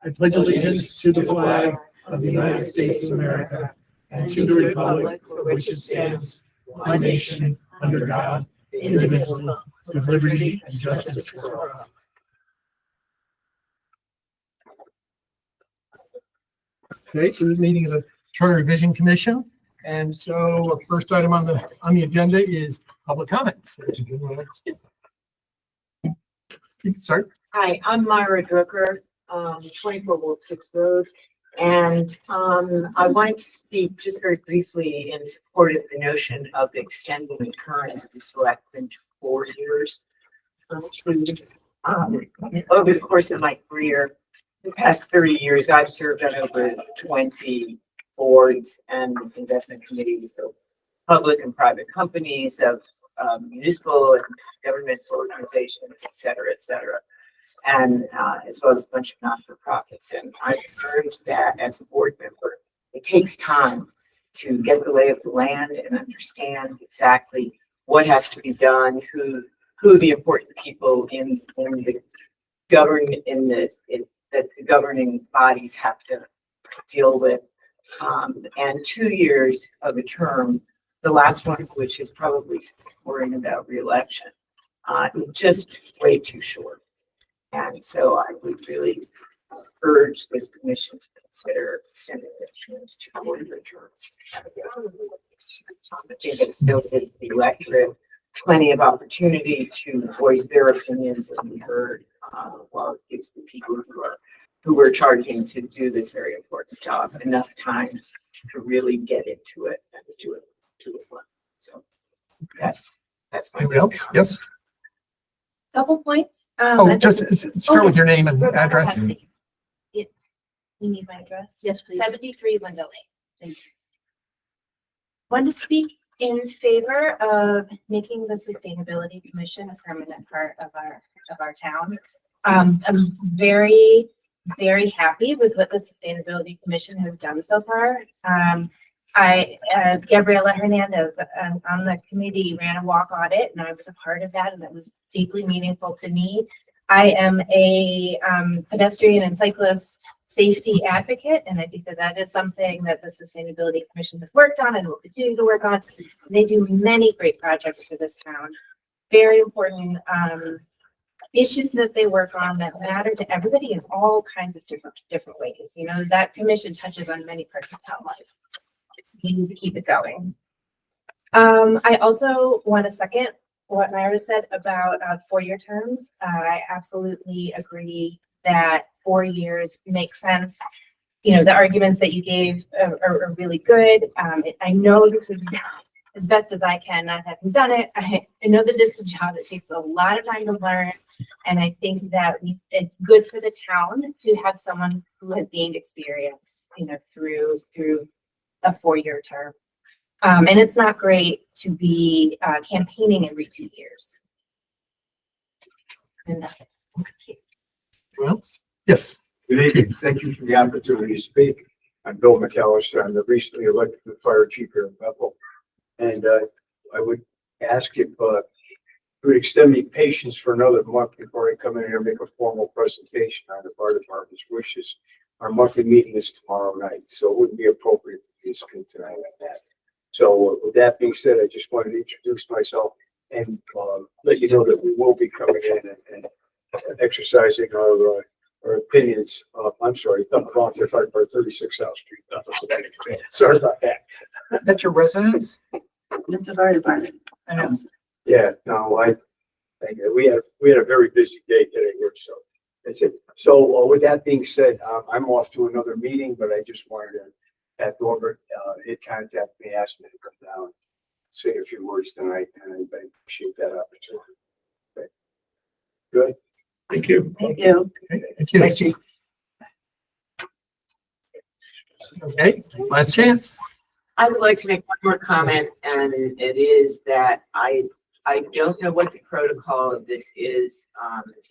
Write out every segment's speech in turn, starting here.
I pledge allegiance to the flag of the United States of America and to the republic for which it stands, one nation, under God, indivisible, with liberty and justice for all. Okay, so this meeting of the Charter Revision Commission. And so first item on the agenda is public comments. You can start. Hi, I'm Myra Drucker, 24 Wolf 6 Road. And I wanted to speak just very briefly in support of the notion of extending the terms of the selectmen to 4 years. Over the course of my career, the past 30 years, I've served on over 20 boards and investment committees of public and private companies, of municipal and governmental organizations, et cetera, and as well as a bunch of not-for-profits. And I've learned that as a board member, it takes time to get the lay of the land and understand exactly what has to be done, who the important people in the that the governing bodies have to deal with. And 2 years of a term, the last one of which is probably worrying about re-election, just way too short. And so I would really urge this commission to consider extending the terms to 4-year terms. I think it's built into the electorate plenty of opportunity to voice their opinions and be heard, while it gives the people who we're charging to do this very important job enough time to really get into it and do it well. So that's my real Else? Yes. Couple points. Just start with your name and address. You need my address? Yes, please. 73 Linda Lane. Thank you. Want to speak in favor of making the Sustainability Commission a permanent part of our town. I'm very, very happy with what the Sustainability Commission has done so far. Gabriela Hernandez on the committee ran a walk audit, and I was a part of that, and that was deeply meaningful to me. I am a pedestrian and cyclist safety advocate, and I think that is something that the Sustainability Commission has worked on and will continue to work on. They do many great projects for this town. Very important issues that they work on that matter to everybody in all kinds of different ways. You know, that commission touches on many parts of town life. We need to keep it going. I also want to second what Myra said about 4-year terms. I absolutely agree that 4 years makes sense. You know, the arguments that you gave are really good. I know this is as best as I can, not having done it. I know that it's a job that takes a lot of time to learn. And I think that it's good for the town to have someone who has gained experience, you know, through a 4-year term. And it's not great to be campaigning every 2 years. And that's it. Anyone else? Yes. Good evening. Thank you for the opportunity to speak. I'm Bill McAllister. I'm the recently elected fire chief here in Bethel. And I would ask if you would extend me patience for another month before I come in here and make a formal presentation on the fire department's wishes. Our monthly meeting is tomorrow night, so it wouldn't be appropriate to speak tonight on that. So with that being said, I just wanted to introduce myself and let you know that we will be coming in and exercising our opinions. I'm sorry, volunteer fire department, 36 South Street. Sorry about that. That's your residence? That's a fire department. I know. Yeah, no, we had a very busy day today here, so that's it. So with that being said, I'm off to another meeting, but I just wanted to have Norbert contact me, ask me to come down, say a few words tonight, and I appreciate that opportunity. Okay. Good. Thank you. Thank you. Thank you. Thanks, Chief. Okay, last chance. I would like to make one more comment, and it is that I don't know what the protocol of this is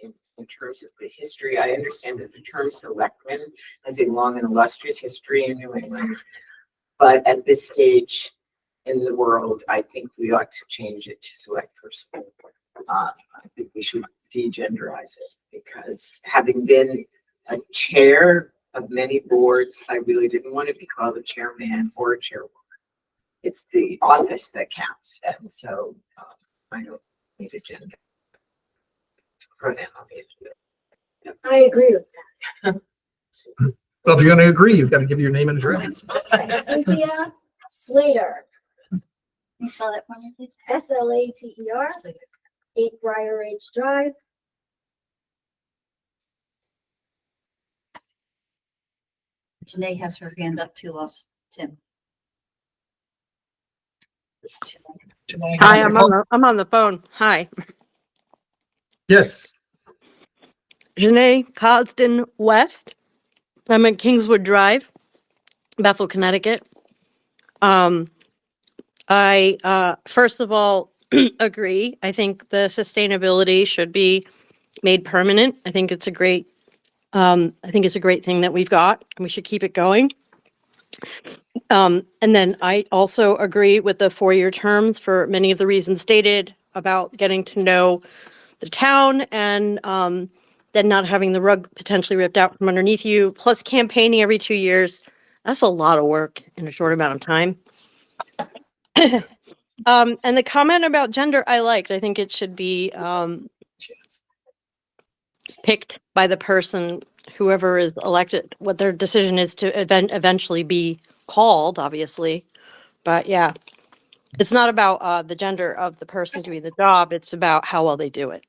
in terms of the history. I understand that the term selectman has a long and illustrious history in New England, but at this stage in the world, I think we ought to change it to select person. I think we should degenderize it, because having been a chair of many boards. I really didn't want to be called a chairman or a chairwoman. It's the office that counts, and so I don't need a gender pronoun on the agenda. I agree with Well, if you're going to agree, you've got to give your name and address. that. Cynthia Slater, Can you spell that for me, please? SLATER, 8 Briar Ridge Drive. Janae has her hand up to us, Tim. Hi, I'm on the phone. Hi. Yes. Janae Codsden West. I'm at Kingswood Drive, Bethel, Connecticut. I first of all agree. I think the sustainability should be made permanent. I think it's a great thing that we've got, and we should keep it going. And then I also agree with the 4-year terms for many of the reasons stated about getting to know the town and then not having the rug potentially ripped out from underneath you, plus campaigning every 2 years. That's a lot of work in a short amount of time. And the comment about gender, I liked. I think it should be picked by the person, whoever is elected, what their decision is to eventually be called, obviously. But yeah, it's not about the gender of the person doing the job. It's about how well they do it.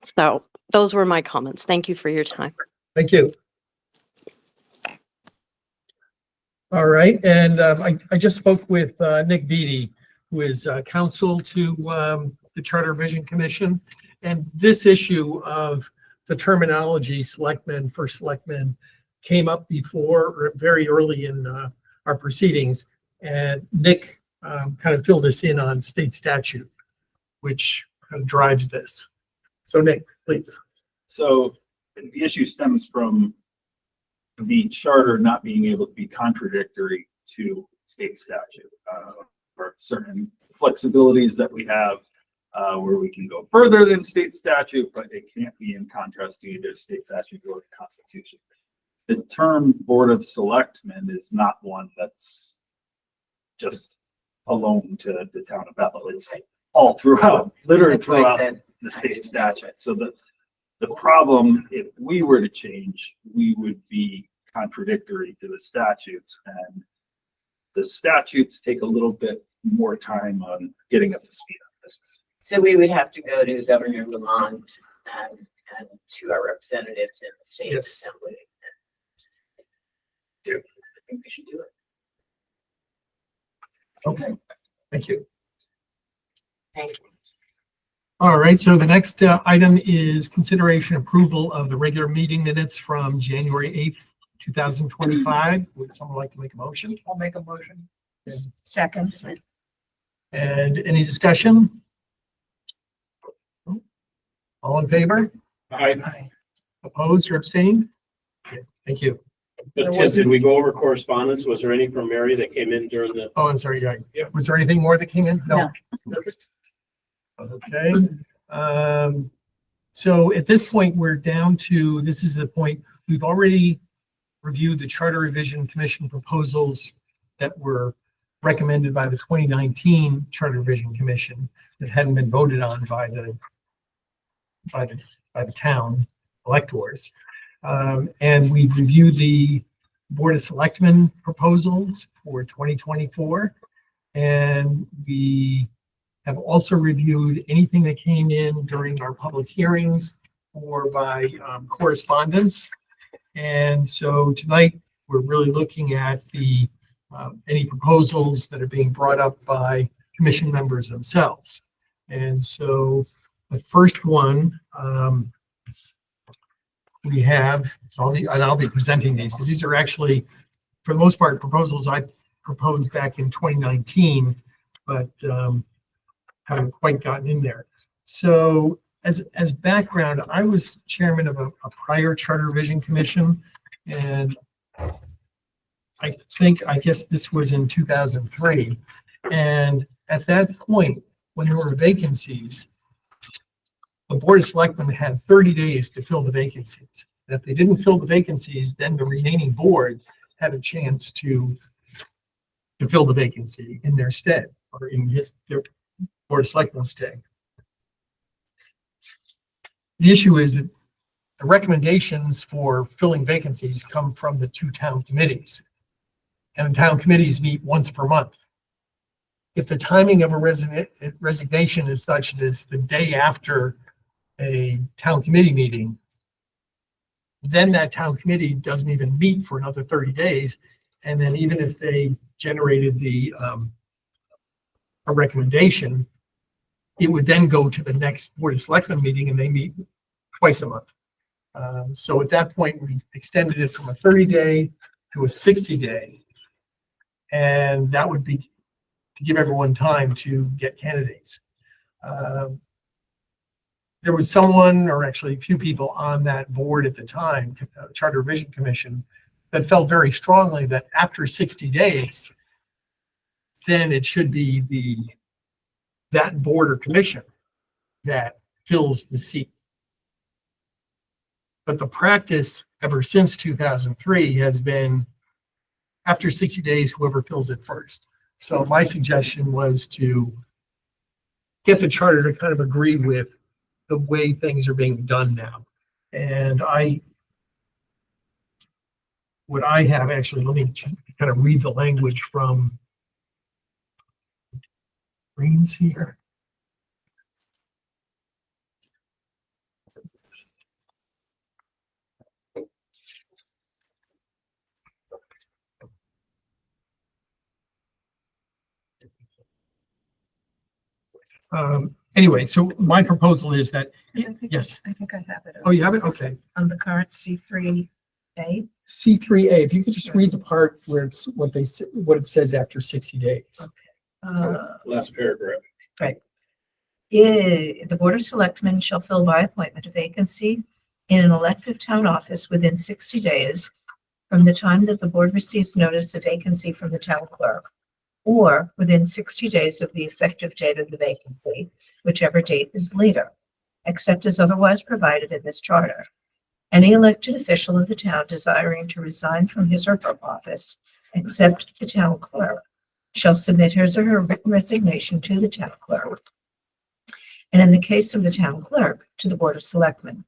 So those were my comments. Thank you for your time. Thank you. All right, and I just spoke with Nick Beatty, who is counsel to the Charter Revision Commission. And this issue of the terminology selectmen, first selectmen, came up before, or very early in our proceedings. And Nick kind of filled us in on state statute, which kind of drives this. So Nick, please. So the issue stems from the charter not being able to be contradictory to state statute, or certain flexibilities that we have where we can go further than state statute, but it can't be in contrast to either state statute or the Constitution. The term Board of Selectmen is not one that's just alone to the town of Bethel. It's all throughout, literally That's what I throughout said. the state statute. So the problem, if we were to change, we would be contradictory to the statutes, and the statutes take a little bit more time on getting up to speed on this. So we would have to go to Governor Lamont and to our representatives in the state Yes. assembly. I think we should do it. Okay, thank you. Thank you. All right, so the next item is consideration approval of the regular meeting minutes from January 8th, 2025. Would someone like to make a motion? I'll make a motion. And- Second. And any discussion? All in favor? Aye. Opposed or abstained? Okay, thank you. There But Tim, wasn't- did we go over correspondence? Was there any from Mary that came in during the? Oh, I'm sorry, yeah. Yeah. Was there anything more that came in? No. Okay. So at this point, we're down to, this is the point, we've already reviewed the Charter Revision Commission proposals that were recommended by the 2019 Charter Revision Commission that hadn't been voted on by the town electors. And we've reviewed the Board of Selectmen proposals for 2024. And we have also reviewed anything that came in during our public hearings or by correspondence. And so tonight, we're really looking at the any proposals that are being brought up by commission members themselves. And so the first one we have, so I'll be presenting these because these are actually, for the most part, proposals I proposed back in 2019, but haven't quite gotten in there. So as background, I was chairman of a prior Charter Revision Commission, and I guess this was in 2003. And at that point, when there were vacancies, the Board of Selectmen had 30 days to fill the vacancies. And if they didn't fill the vacancies, then the remaining board had a chance to fill the vacancy in their stead, or in their Board of Selectmen's stead. The issue is that the recommendations for filling vacancies come from the two town committees. And the town committees meet once per month. If the timing of a resignation is such that it's the day after a town committee meeting, then that town committee doesn't even meet for another 30 days. And then even if they generated a recommendation, it would then go to the next Board of Selectmen meeting, and they meet twice a month. So at that point, we extended it from a 30-day to a 60-day. And that would be to give everyone time to get candidates. There was someone, or actually a few people on that board at the time, Charter Revision Commission, that felt very strongly that after 60 days, then it should be that board or commission that fills the seat. But the practice ever since 2003 has been after 60 days, whoever fills it first. So my suggestion was to get the charter to kind of agree with the way things are being done now. And what I have actually, let me kind of read the language from Greens here. Anyway, so my proposal is that, yes. I think I have it. Oh, you have it? Okay. On the current C3A. C3A, if you could just read the part where it's what it says after 60 days. Last paragraph. The Board of Selectmen shall fill by appointment a vacancy in an elective town office within 60 days from the time that the board receives notice of vacancy from the town clerk, or within 60 days of the effective date of the vacancy, whichever date is later, except as otherwise provided in this charter. Any elected official of the town desiring to resign from his or her office, except the town clerk, shall submit his or her written resignation to the town clerk, and in the case of the town clerk, to the Board of Selectmen.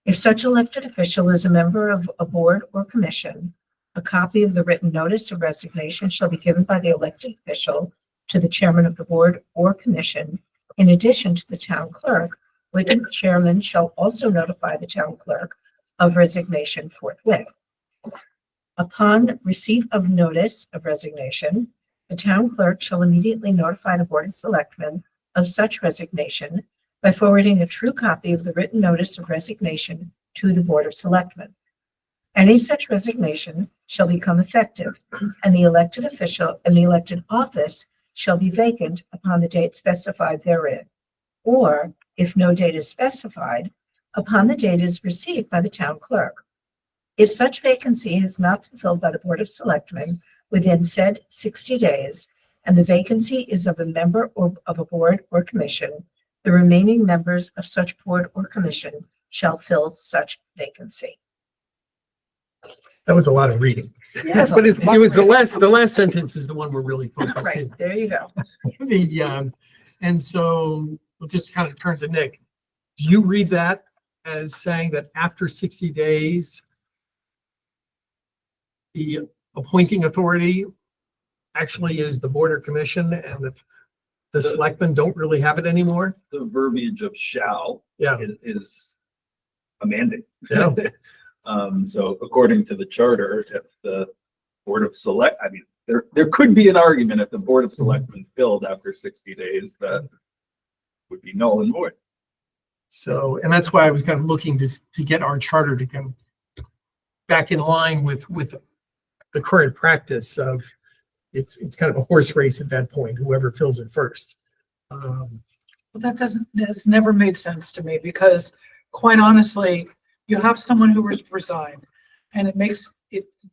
If such elected official is a member of a board or commission, a copy of the written notice of resignation shall be given by the elected official to the chairman of the board or commission, in addition to the town clerk, which the chairman shall also notify the town clerk of resignation forthwith. Upon receipt of notice of resignation, the town clerk shall immediately notify the Board of Selectmen of such resignation by forwarding a true copy of the written notice of resignation to the Board of Selectmen. Any such resignation shall become effective, and the elected official and the elected office shall be vacant upon the date specified therein, or, if no date is specified, upon the date is received by the town clerk. If such vacancy has not been filled by the Board of Selectmen within said 60 days, and the vacancy is of a member or of a board or commission, the remaining members of such board or commission shall fill such vacancy. That was a lot of reading. Yes. But it was the last sentence is the one we're really focused Right, in. there you go. And so we'll just kind of turn to Nick. Do you read that as saying that after 60 days, the appointing authority actually is the board or commission, and the selectmen don't really have it anymore? The verbiage of shall Yeah. is a mandate. Yeah. So according to the charter, if the Board of there could be an argument if the Board of Selectmen filled after 60 days, that would be null and void. So, and that's why I was kind of looking to get our charter to come back in line with the current practice of it's kind of a horse race at that point, whoever fills it first. Well, that's never made sense to me, because quite honestly, you have someone who resigned, and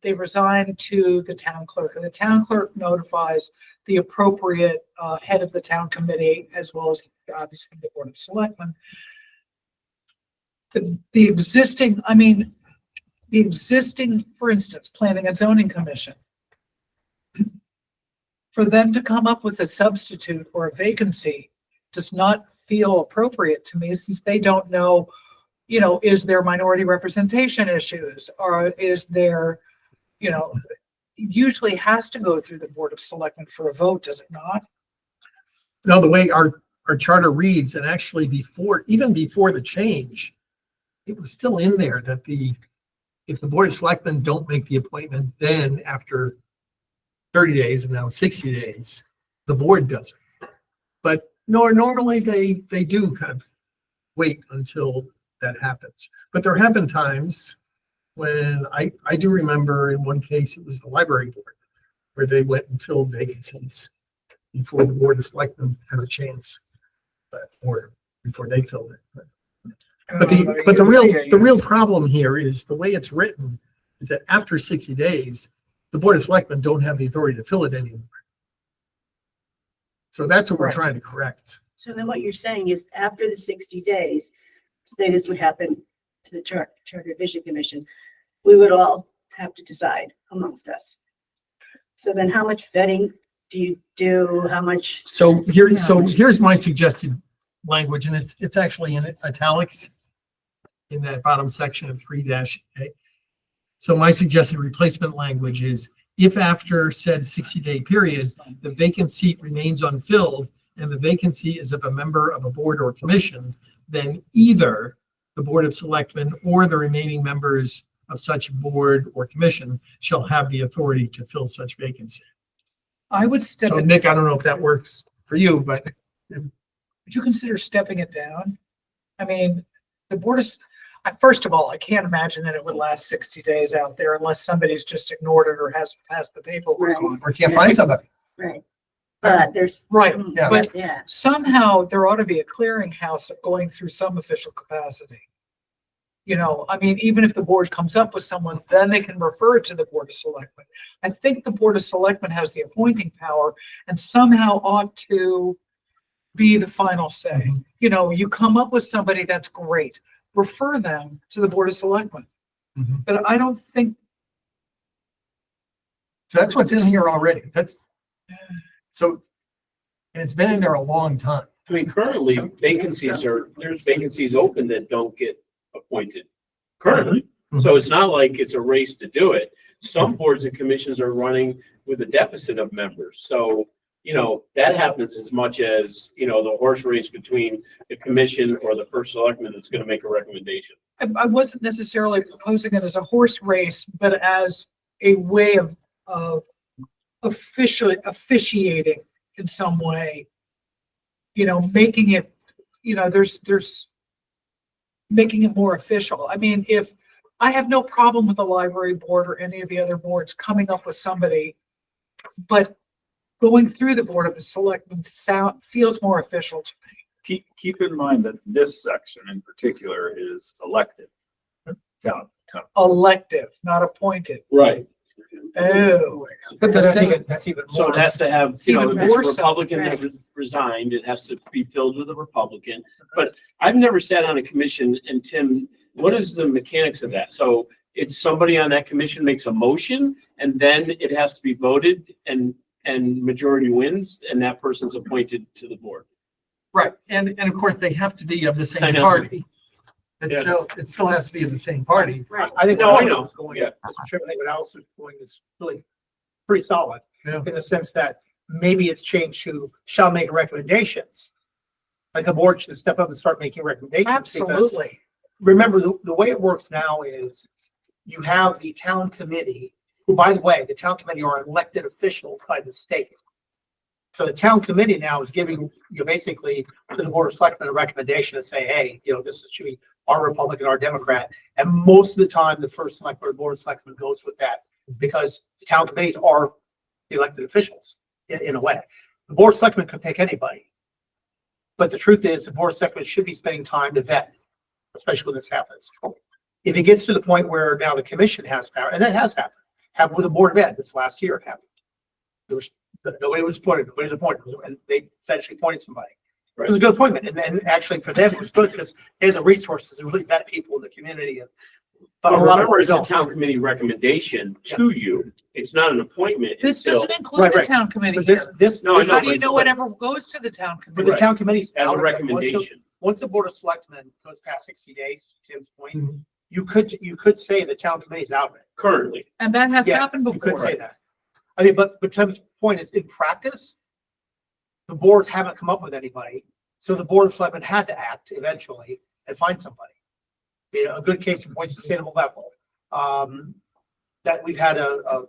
they resign to the town clerk, and the town clerk notifies the appropriate head of the town committee, as well as obviously the Board of Selectmen. the existing, I mean, the existing, for instance, Planning and Zoning Commission. For them to come up with a substitute or a vacancy does not feel appropriate to me, since they don't know, you know, is there minority representation issues, or is there, you know, usually has to go through the Board of Selectmen for a vote, does it not? No, the way our charter reads, and actually before, even before the change, it was still in there that if the Board of Selectmen don't make the appointment, then after 30 days and now 60 days, the board does it. But normally they do kind of wait until that happens. But there have been times when I do remember in one case, it was the library board, where they went and filled vacancies before the Board of Selectmen had a chance, or before they filled it. But the real problem here is the way it's written is that after 60 days, the Board of Selectmen don't have the authority to fill it anymore. So that's what we're Right. trying to correct. So then what you're saying is after the 60 days, say this would happen to the Charter Revision Commission, we would all have to decide amongst us. So then how much vetting do you do? How much? So here's my suggested language, and it's actually in italics in that bottom section of 3-A. So my suggested replacement language is, if after said 60-day period, the vacant seat remains unfilled and the vacancy is of a member of a board or commission, then either the Board of Selectmen or the remaining members of such board or commission shall have the authority to fill such vacancy. I would step So it, Nick, I don't know if that works for you, but would you consider stepping it down? I mean, the board is, first of all, I can't imagine that it would last 60 days out there unless somebody's just ignored it or hasn't passed the paperwork on. or can't find somebody. Right. But there's. Right, Yeah. but Yeah. somehow there ought to be a clearinghouse of going through some official capacity. You know, I mean, even if the board comes up with someone, then they can refer it to the Board of Selectmen. I think the Board of Selectmen has the appointing power and somehow ought to be the final say. You know, you come up with somebody that's great, refer them to the Board of Selectmen. Mhm. But I don't think, So that's what's in here already. So, and it's been in there a long time. I mean, currently there's vacancies open that don't get appointed currently. So it's not like it's a race to do it. Some boards and commissions are running with a deficit of members. So, you know, that happens as much as, you know, the horse race between the commission or the first selectman that's going to make a recommendation. I wasn't necessarily proposing it as a horse race, but as a way of officiating in some way. You know, making it, you know, there's making it more official. I mean, if I have no problem with the library board or any of the other boards coming up with somebody, but going through the Board of the Selectmen feels more official to me. Keep in mind that this section in particular is elected. Town. Elective, not appointed. Right. Oh, But that's the even, So it has to have, It's you know, even if it's a more so, Republican that right. resigned, it has to be filled with a Republican. But I've never sat on a commission, and Tim, what is the mechanics of that? So it's somebody on that commission makes a motion and then it has to be voted and majority wins and that person's appointed to the board. Right, and of course, they have to be of the I same know. party. Yeah. It still has to be of the same party. Right. I think No, what I Alice know. was going, Yeah. Mr. Chairman, I think what Alice was going is really pretty solid. Yeah. In the sense that maybe it's changed to shall make recommendations. Like the board should step up and start making recommendations. because absolutely. Remember, the way it works now is you have the town committee, who, by the way, the town committee are elected officials by the state. So the town committee now is giving, you know, basically to the Board of Selectmen a recommendation and say, hey, you know, this should be our Republican, our Democrat. And most of the time, the first select board, Board of Selectmen goes with that because the town committees are the elected officials in a way. The Board of Selectmen could pick anybody. But the truth is, the Board of Selectmen should be spending time to vet, especially when this happens. If it gets to the point where now the commission has power, and that has happened with the Board of Ed this last year, it happened. Nobody was appointed, and they eventually appointed somebody. It was a good appointment. And actually for them, it was good because they have the resources to really vet people in the community. But a But lot of remember, boards it's a don't. town committee recommendation to you. It's not an appointment. This until- doesn't include Right, the right. town committee But here. this, No, I this- know, How do you but- know whatever goes to the town but committee? the town committee's As out a of it. recommendation. Once the board of selectmen goes past 60 days, to Tim's point, Mhm. you could say the town committee's out of it. Currently, And that has Yeah, happened You could before. say that. I mean, but Tim's point is in practice, the boards haven't come up with anybody. So the board of selectmen had to act eventually and find somebody. You know, a good case in point, Sustainable Bethel. That we've had a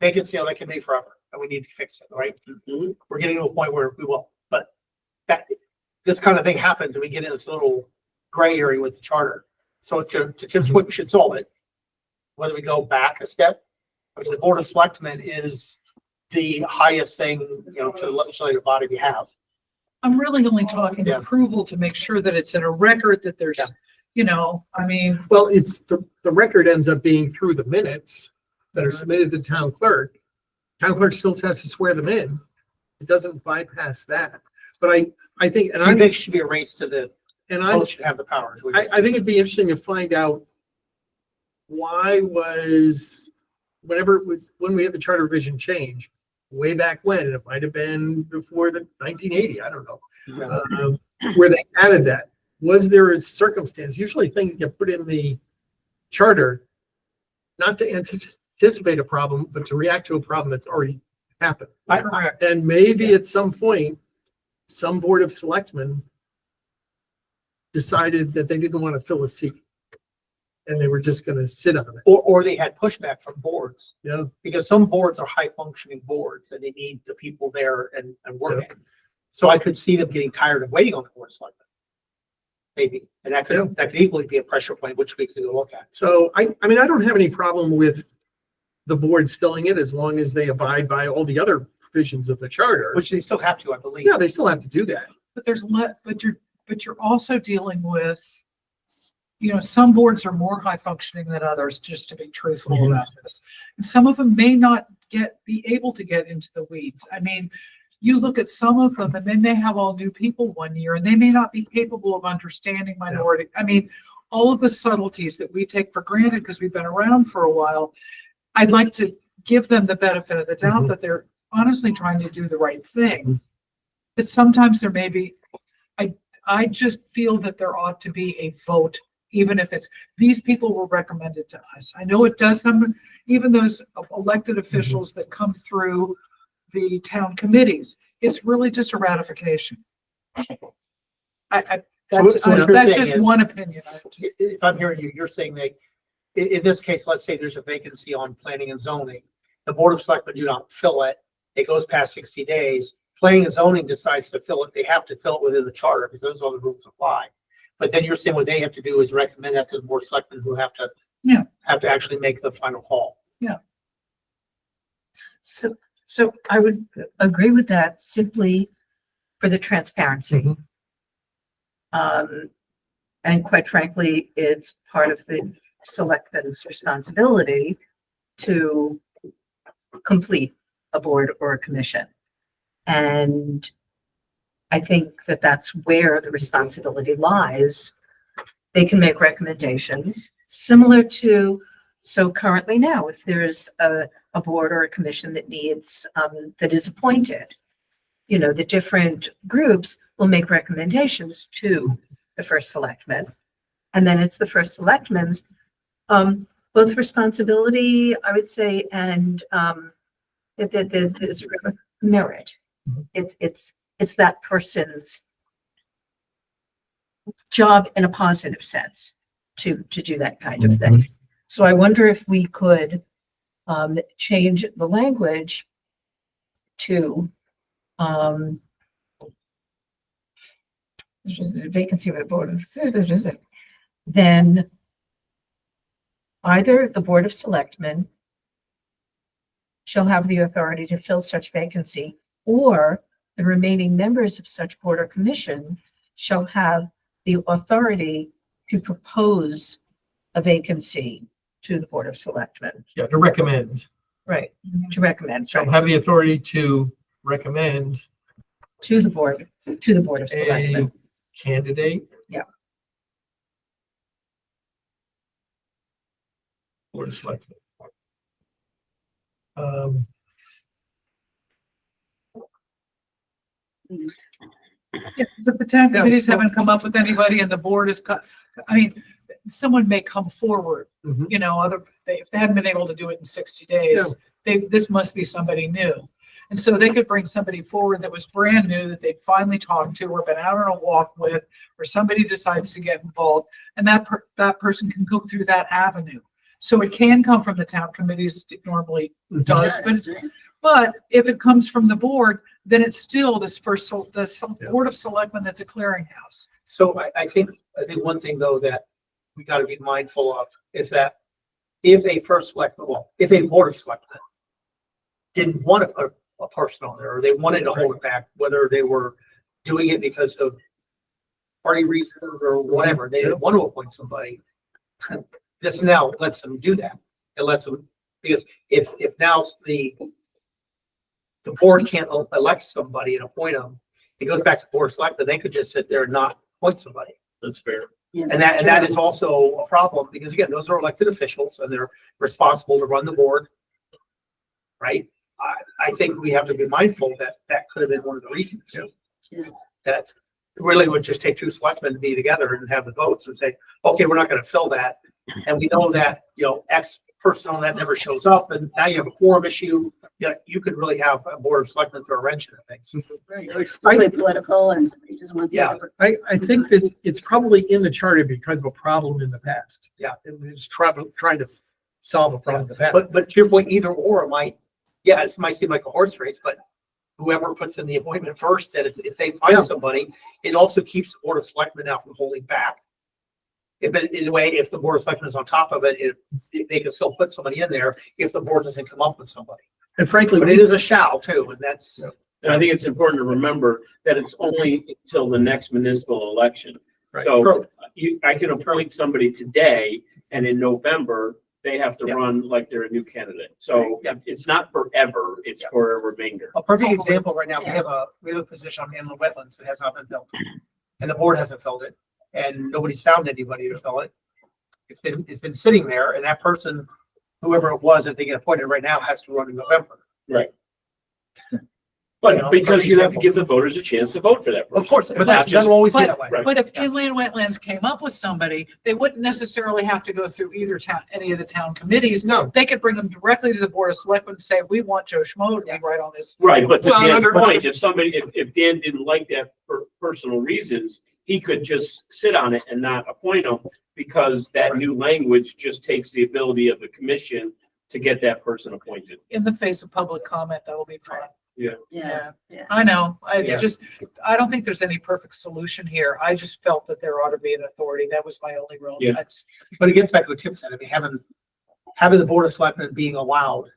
vacancy on that committee forever and we need to fix it, right? Mhm. We're getting to a point where we will, but this kind of thing happens and we get in this little gray area with the charter. So to Tim's point, we should solve it. Whether we go back a step, I mean, the board of selectmen is the highest thing, you know, to the legislative body we have. I'm really only talking Yeah. approval to make sure that it's in a record, that there's, Yeah. you know, I mean, Well, it's, the record ends up being through the minutes that are submitted to the town clerk. Town clerk still has to swear them in. It doesn't bypass that. But I think, and So I I think it should be a race to the, and both should have the powers. I think it'd be interesting to find out why was, whenever it was, when we had the charter revision change, way back when, and it might have been before the 1980, I don't know, where they added that. Was there a circumstance? Usually things get put in the charter not to anticipate a problem, but to react to a problem that's already happened. correct. And maybe at some point, some board of selectmen decided that they didn't want to fill a seat. And they were just gonna sit on it, Or they had pushback from boards, you know? because some boards are high functioning boards and they need the people there and working. So I could see them getting tired of waiting on the board of selectmen. Maybe, and that Yeah. could equally be a pressure point, which we could look at. So I mean, I don't have any problem with the boards filling it as long as they abide by all the other provisions of the charter. Which they still have to, I believe. Yeah, they still have to do that. But but you're also dealing with, you know, some boards are more high functioning than others, just to be truthful Mhm. about this. And some of them may not be able to get into the weeds. I mean, you look at some of them and then they have all new people one year and they may not be capable of understanding minority. I mean, all of the subtleties that we take for granted because we've been around for a while. I'd like to give them the benefit of the doubt Mhm. that they're honestly trying to do the right thing. But sometimes there may be, I just feel that there ought to be a vote, even if it's, these people were recommended to us. I know it does some, even those elected officials that come through the town committees, it's really just a ratification. So what you're That's saying just is- one opinion. If I'm hearing you, you're saying that in this case, let's say there's a vacancy on planning and zoning. The board of selectmen do not fill it. It goes past 60 days. Planning and zoning decides to fill it. They have to fill it within the charter because those are the rules apply. But then you're saying what they have to do is recommend that to the board of selectmen who have to actually make the final call. So I would agree with that simply for the transparency. And quite frankly, it's part of the selectmen's responsibility to complete a board or a commission. And I think that that's where the responsibility lies. They can make recommendations similar to, so currently now, if there's a board or a commission that needs, that is appointed, you know, the different groups will make recommendations to the first selectman. And then it's the first selectman's, both responsibility, I would say, and, that there's merit. It's that person's job in a positive sense to do that kind of thing. So I wonder if we could change the language to vacancy of a board of, then either the Board of Selectmen shall have the authority to fill such vacancy, or the remaining members of such board or commission shall have the authority to propose a vacancy to the Board of Selectmen. Yeah, to recommend. Right, to recommend, Shall right. have the authority to recommend to the board of selectmen. A candidate. Yeah. Board of Selectmen. Yeah, 'cause if the town committees haven't come up with anybody and the board is cut, I mean, someone may come forward, Mhm. you know, if they haven't been able to do it in 60 days, this must be somebody new. And so they could bring somebody forward that was brand new, that they'd finally talked to or been out on a walk with, or somebody decides to get involved, and that person can go through that avenue. So it can come from the town committees, it normally does, but if it comes from the board, then it's still this Board of Selectmen that's a clearinghouse. So I think one thing though that we gotta be mindful of is that if a if a Board of Selectmen didn't want to put a person on there, or they wanted to hold it back, whether they were doing it because of party reasons or whatever, they didn't want to appoint somebody. This now lets them do that. It lets them, because if now the board can't elect somebody and appoint them, it goes back to Board of Selectmen, they could just sit there and not appoint somebody. That's fair. And that is also a problem, because again, those are elected officials and they're responsible to run the board. Right? I think we have to be mindful that that could have been one of the reasons. Yeah. That really would just take two selectmen to be together and have the votes and say, okay, we're not gonna fill that. And we know that, you know, X person on that never shows up, and now you have a quorum issue. Yeah, you could really have a Board of Selectmen throw a wrench into things. Right, or it's really political and somebody just wants. Yeah. I think that it's probably in the charter because of a problem in the past. Yeah. It was trying to solve a problem in the past. But to your point, either or it might seem like a horse race, but whoever puts in the appointment first, that if they Yeah. find somebody, it also keeps the Board of Selectmen now from holding back. But in a way, if the Board of Selectmen is on top of it, they can still put somebody in there if the board doesn't come up with somebody. And frankly, But it is a shall too, and that's, And I think it's important to remember that it's only until the next municipal election. Right. So I can appoint somebody today, and in November, they have to Yeah. run like they're a new candidate. So Yeah. it's not forever, it's Yeah. for a remainder. a perfect example right now, we have a position on inland wetlands that has not been filled. And the board hasn't filled it, and nobody's found anybody to fill it. It's been sitting there, and that person, whoever it was, if they get appointed right now, has to run in November. Right. You But know, because you have to for give the voters a chance to vote for that person. Of course, but Not that just- will always be that way. Right. But if inland wetlands came up with somebody, they wouldn't necessarily have to go through any of the town committees. No. They could bring them directly to the Board of Selectmen and say, we want Joe Schmo to be right on this. Right, but to Well, Dan's under- point, if Dan didn't like that for personal reasons, he could just sit on it and not appoint him, because that new language just takes the ability of the commission to get that person appointed. In the face of public comment, that'll be fine. Yeah, Yeah. yeah. I know. Yeah. I don't think there's any perfect solution here. I just felt that there ought to be an authority. That was my only real. Yeah. But it gets back to what Tim said, I mean, having the Board of Selectmen being allowed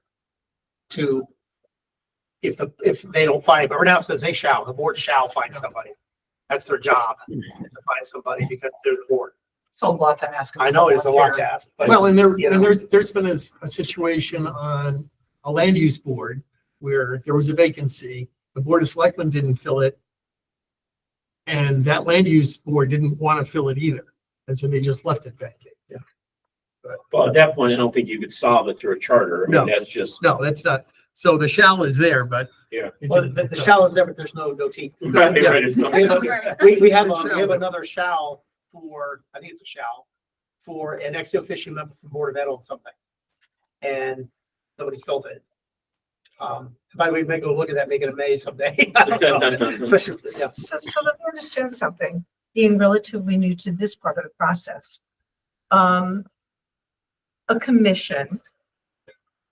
to, if they don't find it, but right now it says the board shall find somebody. That's their job, is to find somebody because they're the board. It's a lot to ask. I know it's a lot to ask, but. Well, and you know. there's been a situation on a land use board where there was a vacancy, the Board of Selectmen didn't fill it. And that land use board didn't want to fill it either. And so they just left it vacant. Yeah. Well, at that point, I don't think you could solve it through a charter. I mean, No. that's just. No, that's not, so the shall is there, but. Yeah. it Well, didn't- the shall is never, there's no teeth. Right, Yeah. right, it's not- We have another shall for, I think it's a shall, for an ex officio member from Board of Ed on something. And nobody's filled it. By the way, maybe go look at that, make it a May someday. I don't know. Especially, yeah. So let me understand something, being relatively new to this part of the process. A commission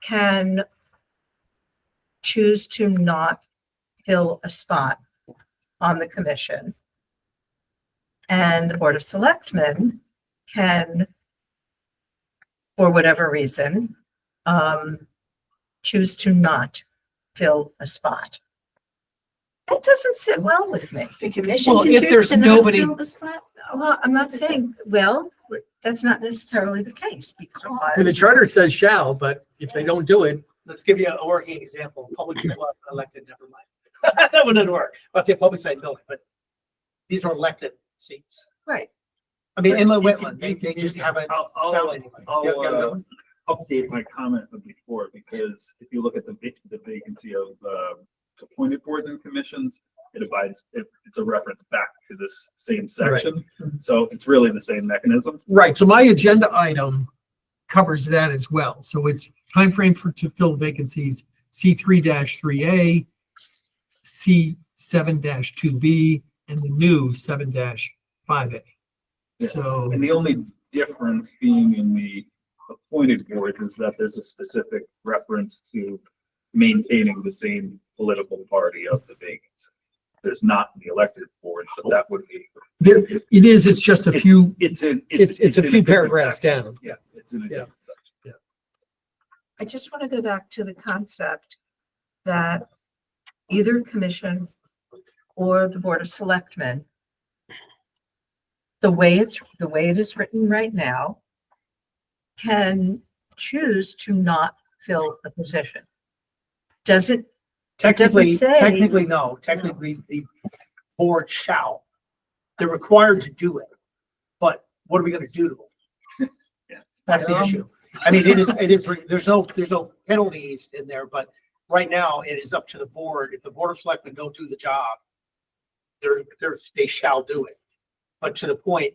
can choose to not fill a spot on the commission. And the Board of Selectmen can, for whatever reason, choose to not fill a spot. That doesn't sit well with me. The commission. Well, can if choose there's to not nobody- fill the spot? Well, I'm not saying, well, that's not necessarily the case And the because, charter says shall, but if they don't do it, Let's give you a working example. Public school elected, never mind. That wouldn't work. I'd say public site building, but these are elected seats. Right. I mean, inland You can- wetland, they just haven't I'll found anybody. I'll, Yeah, yeah, go. update my comment from before, because if you look at the vacancy of, appointed boards and commissions, it's a reference back to this same section. So it's really the same mechanism. Right, so my agenda item covers that as well. So it's timeframe to fill vacancies, C3-3A, C7-2B, and the new 7-5A. Yeah. So, And the only difference being in the appointed boards is that there's a specific reference to maintaining the same political party of the vacancy. There's not in the elected board, but that would be. there, it is, it's just a few, It's in. it's a in few different paragraphs section. down. Yeah, it's in a Yeah. different section. I just want to go back to the concept that either commission or the Board of Selectmen, the way it is written right now, can choose to not fill the position. Does it, Technically, say- technically, no. Technically, the board shall. They're required to do it. But what are we gonna do to them? Yeah. That's the issue. I mean, it is, there's no penalties in there, but right now it is up to the board. If the Board of Selectmen don't do the job, they shall do it. But to the point,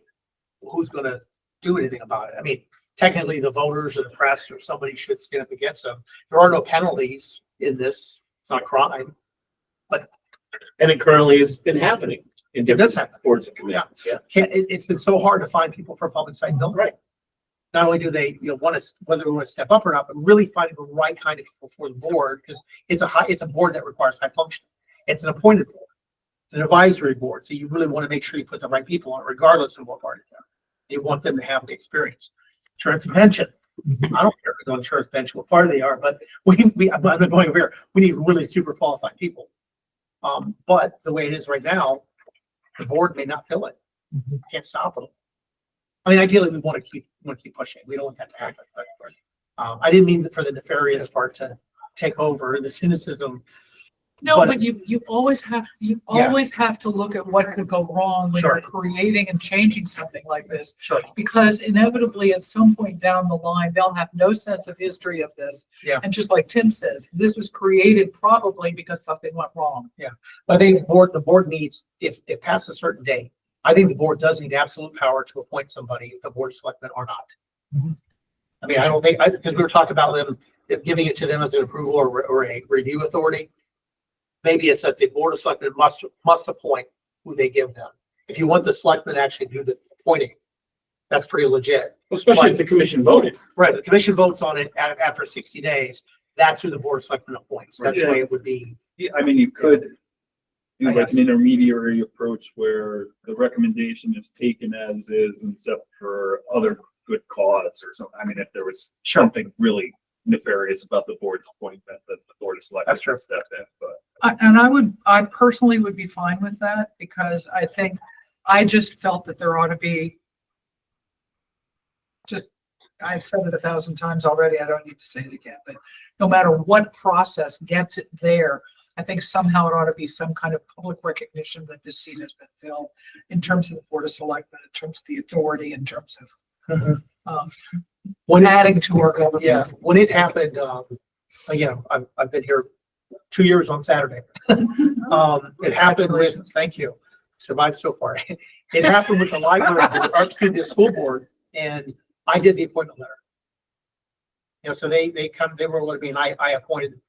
who's gonna do anything about it? I mean, technically, the voters or the press or somebody should stand up against them. There are no penalties in this. It's not a crime. And it currently has been happening in It does different happen. boards and commissions. Yeah. It's been so hard to find people for public site building. Right. Not only do they, want to, whether they want to step up or not, but really finding the right kind of people for the board, because it's a board that requires high function. It's an appointed board. It's an advisory board, so you really want to make sure you put the right people on it, regardless of what party they're. You want them to have the experience. Insurance and pension. I don't care if they're on insurance pension, what party they are, but I'm not going over here. We need really super qualified people. But the way it is right now, the board may not fill it. Can't stop them. I mean, ideally, we want to keep pushing. We don't want that to happen, but, I didn't mean for the nefarious part to take over, the cynicism. No, But- but you always have Yeah. to look at what could go wrong when Sure. you're creating and changing something like this. Sure. Because inevitably, at some point down the line, they'll have no sense of history of this. Yeah. And just like Tim says, this was created probably because something went wrong. I think the board needs, if past a certain date, I think the board does need absolute power to appoint somebody if the board of selectmen are not. Mhm. I mean, I don't think, because we were talking about them, giving it to them as an approval or a review authority. Maybe it's that the board of selectmen must appoint who they give them. If you want the selectmen to actually do the appointing, that's pretty legit. Well, especially if the commission voted. Right, the commission votes on it after 60 days. That's who the board of selectmen appoints. That's the way it would be. Yeah, I mean, you could do I like guess. an intermediary approach where the recommendation is taken as is, except for other good cause or something. I mean, if there was something really nefarious about the board's appointment, that the board of selectmen That's true. should step in, but. I personally would be fine with that because I just felt that there ought to be I've said it 1,000 times already. I don't need to say it again, but no matter what process gets it there, I think somehow it ought to be some kind of public recognition that this seat has been filled in terms of the Board of Selectmen, in terms of the authority, in terms of When adding to our government. Yeah, when it happened, again, I've been here 2 years on Saturday. It happened with, thank you, survived so far. It happened with the library, or excuse me, the school board, and I did the appointment letter. So they were letting me, and I appointed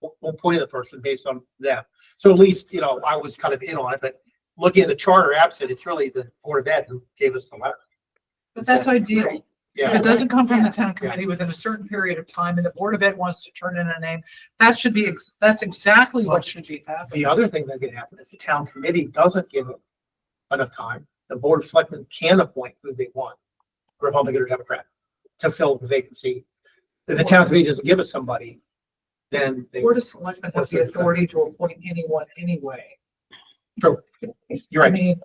the person based on them. So at least, I was kind of in on it, but looking at the charter absent, it's really the Board of Ed who gave us the letter. But that's ideal. If Yeah, it doesn't come from the town committee within a certain period of time and the Board of Ed wants to turn in a name, that's exactly what should be happening. the other thing that could happen, if the town committee doesn't give it enough time, the Board of Selectmen can appoint who they want, Republican or Democrat, to fill the vacancy. If the town committee doesn't give us somebody, then they. Board of Selectmen has the authority to appoint anyone anyway. True. You're I right. mean,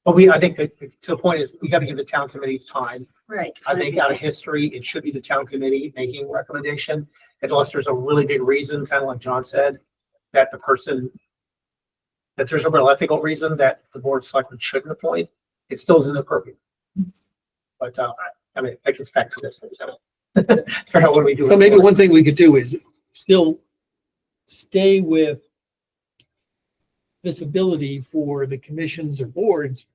But I think that to the point is, we got to give the town committees time. Right. I think out of history, it should be the town committee making a recommendation, unless there's a really big reason, kind of like John said, that the person, that there's a real ethical reason that the board of selectmen shouldn't appoint, it still isn't appropriate. But, I mean, I gets back to this. Figure out what we do. So maybe one thing we could do is still stay with this ability for the commissions or boards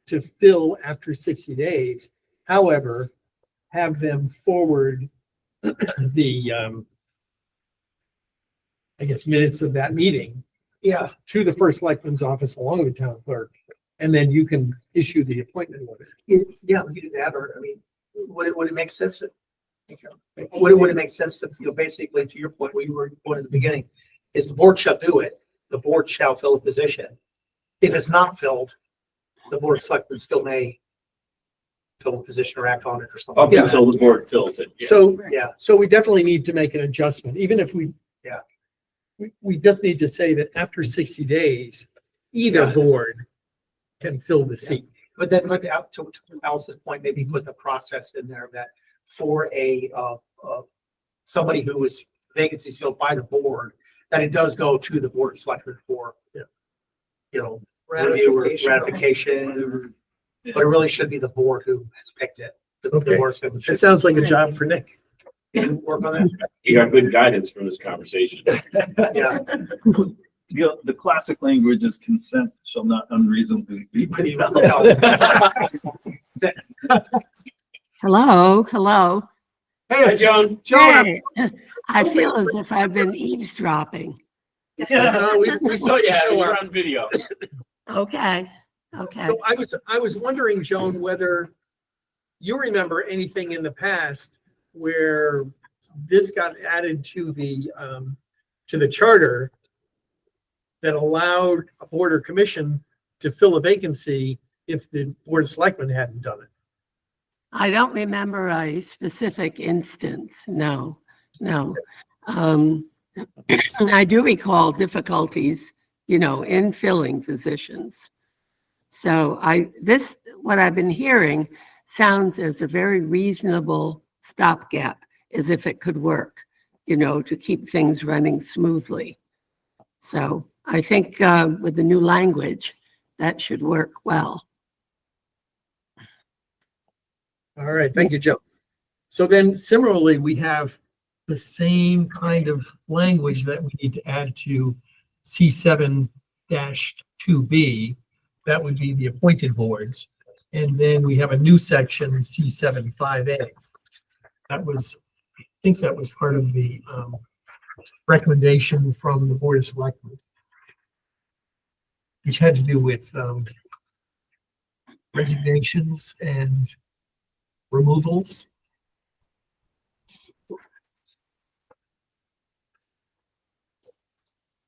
to fill after 60 days. However, have them forward the, I guess, minutes of that meeting Yeah, to the first selectman's office along with the town clerk. And then you can issue the appointment order. yeah, we could do that, or, I mean, would it make sense to, would it make sense to, basically, to your point, where you were going at the beginning, is the board shall do it, the board shall fill a position. If it's not filled, the board of selectmen still may fill a position or act on it or something. Up until the board fills it. Yeah. So, Yeah, so we definitely need to make an adjustment, even if we. Yeah. We just need to say that after 60 days, either Yeah. board can fill the seat. but then, but out to Alice's point, maybe put the process in there that for somebody who is vacancies filled by the board, that it does go to the board of selectmen for, you know, review or ratification, but it really should be the board who has picked it. The Okay. board of selectmen It should sounds like a job for Nick. work on that. You got good guidance from this conversation. Yeah. The classic language is consent shall not unreasonably be Pretty withheld. well. Hello, hello. Hey, Hi, it's Joan. Joan. Hey, I feel as if I've been eavesdropping. We saw you show You're up. on video. Okay, okay. So I was wondering, Joan, whether you remember anything in the past where this got added to the charter that allowed a board or commission to fill a vacancy if the board of selectmen hadn't done it. I don't remember a specific instance. No, no. I do recall difficulties, in filling positions. So what I've been hearing sounds as a very reasonable stopgap, as if it could work, to keep things running smoothly. So I think with the new language, that should work well. All right, thank you, Joe. So then similarly, we have the same kind of language that we need to add to C7-2B. That would be the appointed boards. And then we have a new section, C7-5A. I think that was part of the recommendation from the Board of Selectmen, which had to do with resignations and removals.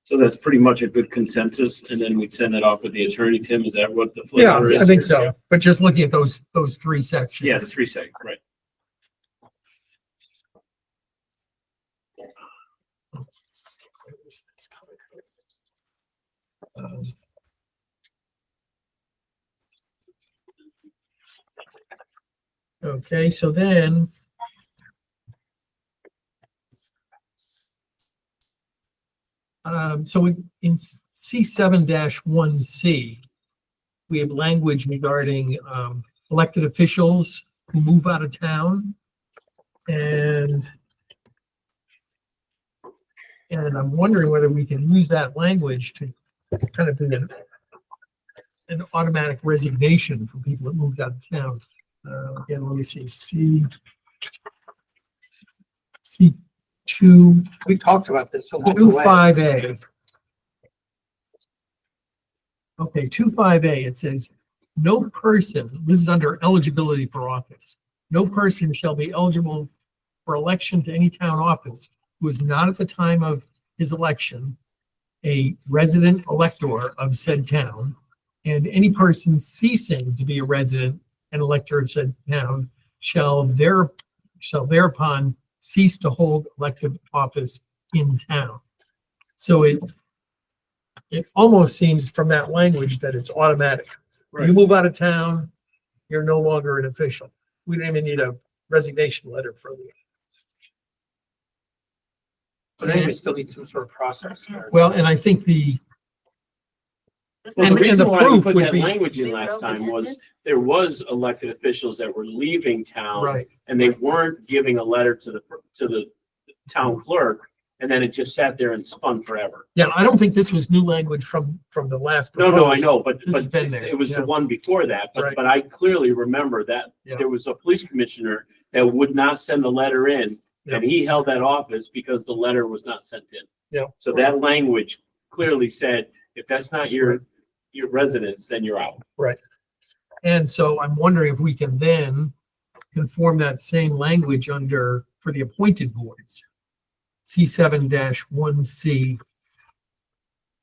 So that's pretty much a good consensus, and then we'd send it off with the attorney. Tim, is that what the Yeah, flavor is? I think so. But just looking at those three sections. Yes, 3 seconds, right. Okay, so then. So in C7-1C, we have language regarding elected officials who move out of town. And I'm wondering whether we can use that language to kind of do an automatic resignation for people that moved out of town. Again, let me see, C2, We talked about this along the way. 25A. Okay, 25A, it says, no person, this is under eligibility for office. No person shall be eligible for election to any town office who is not at the time of his election a resident elector of said town, and any person ceasing to be a resident and elector of said town shall thereupon cease to hold elective office in town. So it almost seems from that language that it's automatic. You move out of town, you're no longer an official. We don't even need a resignation letter from you. But then we still need some sort of process there. Well, and I think Well, And- the reason the why we proof put would that be- language in last time was there was elected officials that were leaving town right, and they weren't giving a letter to the town clerk. And then it just sat there and spun forever. yeah, I don't think this was new language from the last. No, I proposal. know, but, This has but been there, it was the yeah. one before that, Right. but I clearly remember that Yeah. there was a police commissioner that would not send the letter in. And he held that office because the letter was not sent in. Yeah. So that language clearly said, if that's not your residence, then you're out. And so I'm wondering if we can then conform that same language for the appointed boards. C7-1C.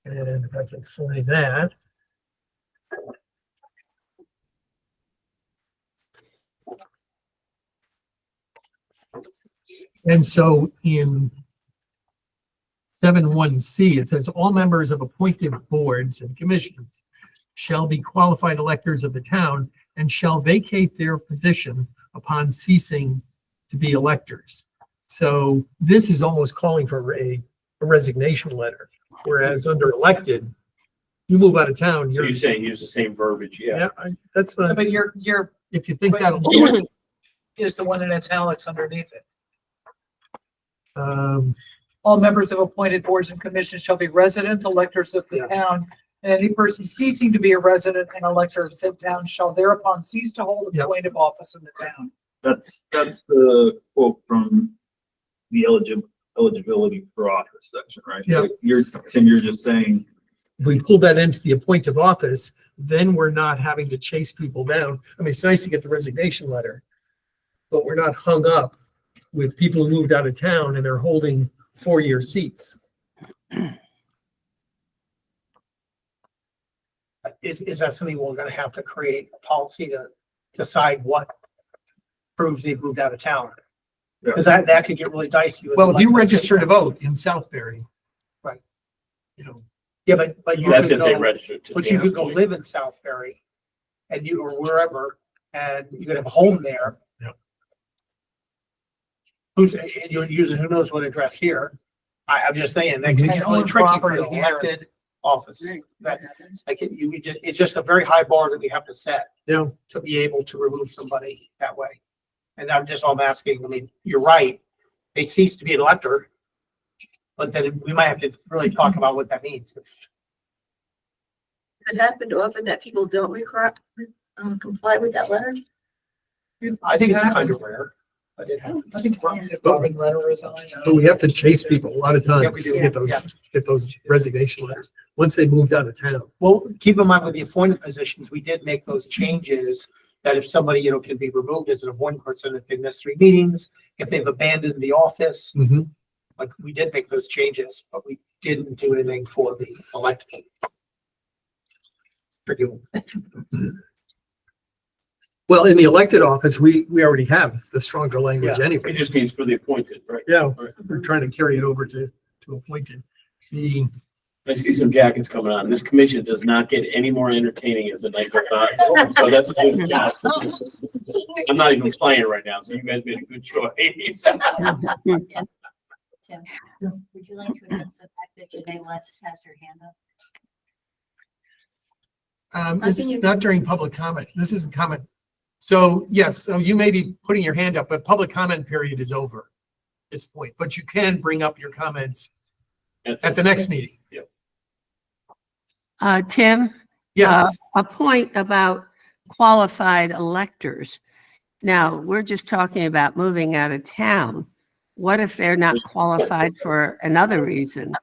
And if I can find that. And so in 7-1C, it says all members of appointed boards and commissions shall be qualified electors of the town and shall vacate their position upon ceasing to be electors. So this is almost calling for a resignation letter, whereas under elected, you move out of town, So you're, you're saying use the same verbiage, yeah. yeah, that's what, But your if you think but that'll do yours it. is the one in italics underneath it. Um, All members of appointed boards and commissions shall be resident electors of the Yeah. town. And any person ceasing to be a resident and elector of said town shall thereupon cease to hold Yeah. appointed office in the town. That's the quote from the eligibility for office section, right? So Tim, you're just saying, if we pull that into the appointed office, then we're not having to chase people down. I mean, it's nice to get the resignation letter, but we're not hung up with people who moved out of town and they're holding 4-year seats. Is that something we're gonna have to create a policy to decide what proves they've moved out of town? Because that could get really dicey. with Well, if you elected register to officials. vote in Southbury. Right. You know, Yeah, but you That's could if they go, register to. but you could go live in Southbury and you, or wherever, and you could have a home there. Yeah. And you're using who knows what address here. I'm just saying, that can And get really own tricky for property the here. elected office. That, like, it's just a very high bar that we have to set yeah, to be able to remove somebody that way. And I'm asking, I mean, you're right, they cease to be an elector. But then we might have to really talk about what that means. Does it happen often that people don't comply with that letter? I think it's kind of rare, but it I happens. think Robin letter resign. but we have to chase people a lot of Yeah, we times do. to get those resignation letters, once they moved out of town. Well, keep in mind with the appointed positions, we did make those changes that if somebody, can be removed as an appointed person if they miss 3 meetings, if they've abandoned the office, Mhm. like we did make those changes, but we didn't do anything for the elected. Well, in the elected office, we already have the stronger language Yeah. anyway. It just means for the appointed, right? Yeah, Right. we're trying to carry it over to appointed. The, I see some jackets coming on. This commission does not get any more entertaining as the night goes on. So that's a good job. I'm not even playing right now, so you guys made a good choice. Tim, would you like to announce the fact that Janae West has her hand up? this is not during public comment. This isn't comment. So yes, so you may be putting your hand up, but public comment period is over at this point, but you can bring up your comments at the next meeting. Tim, Yes, a point about qualified electors. Now, we're just talking about moving out of town. What if they're not qualified for another reason?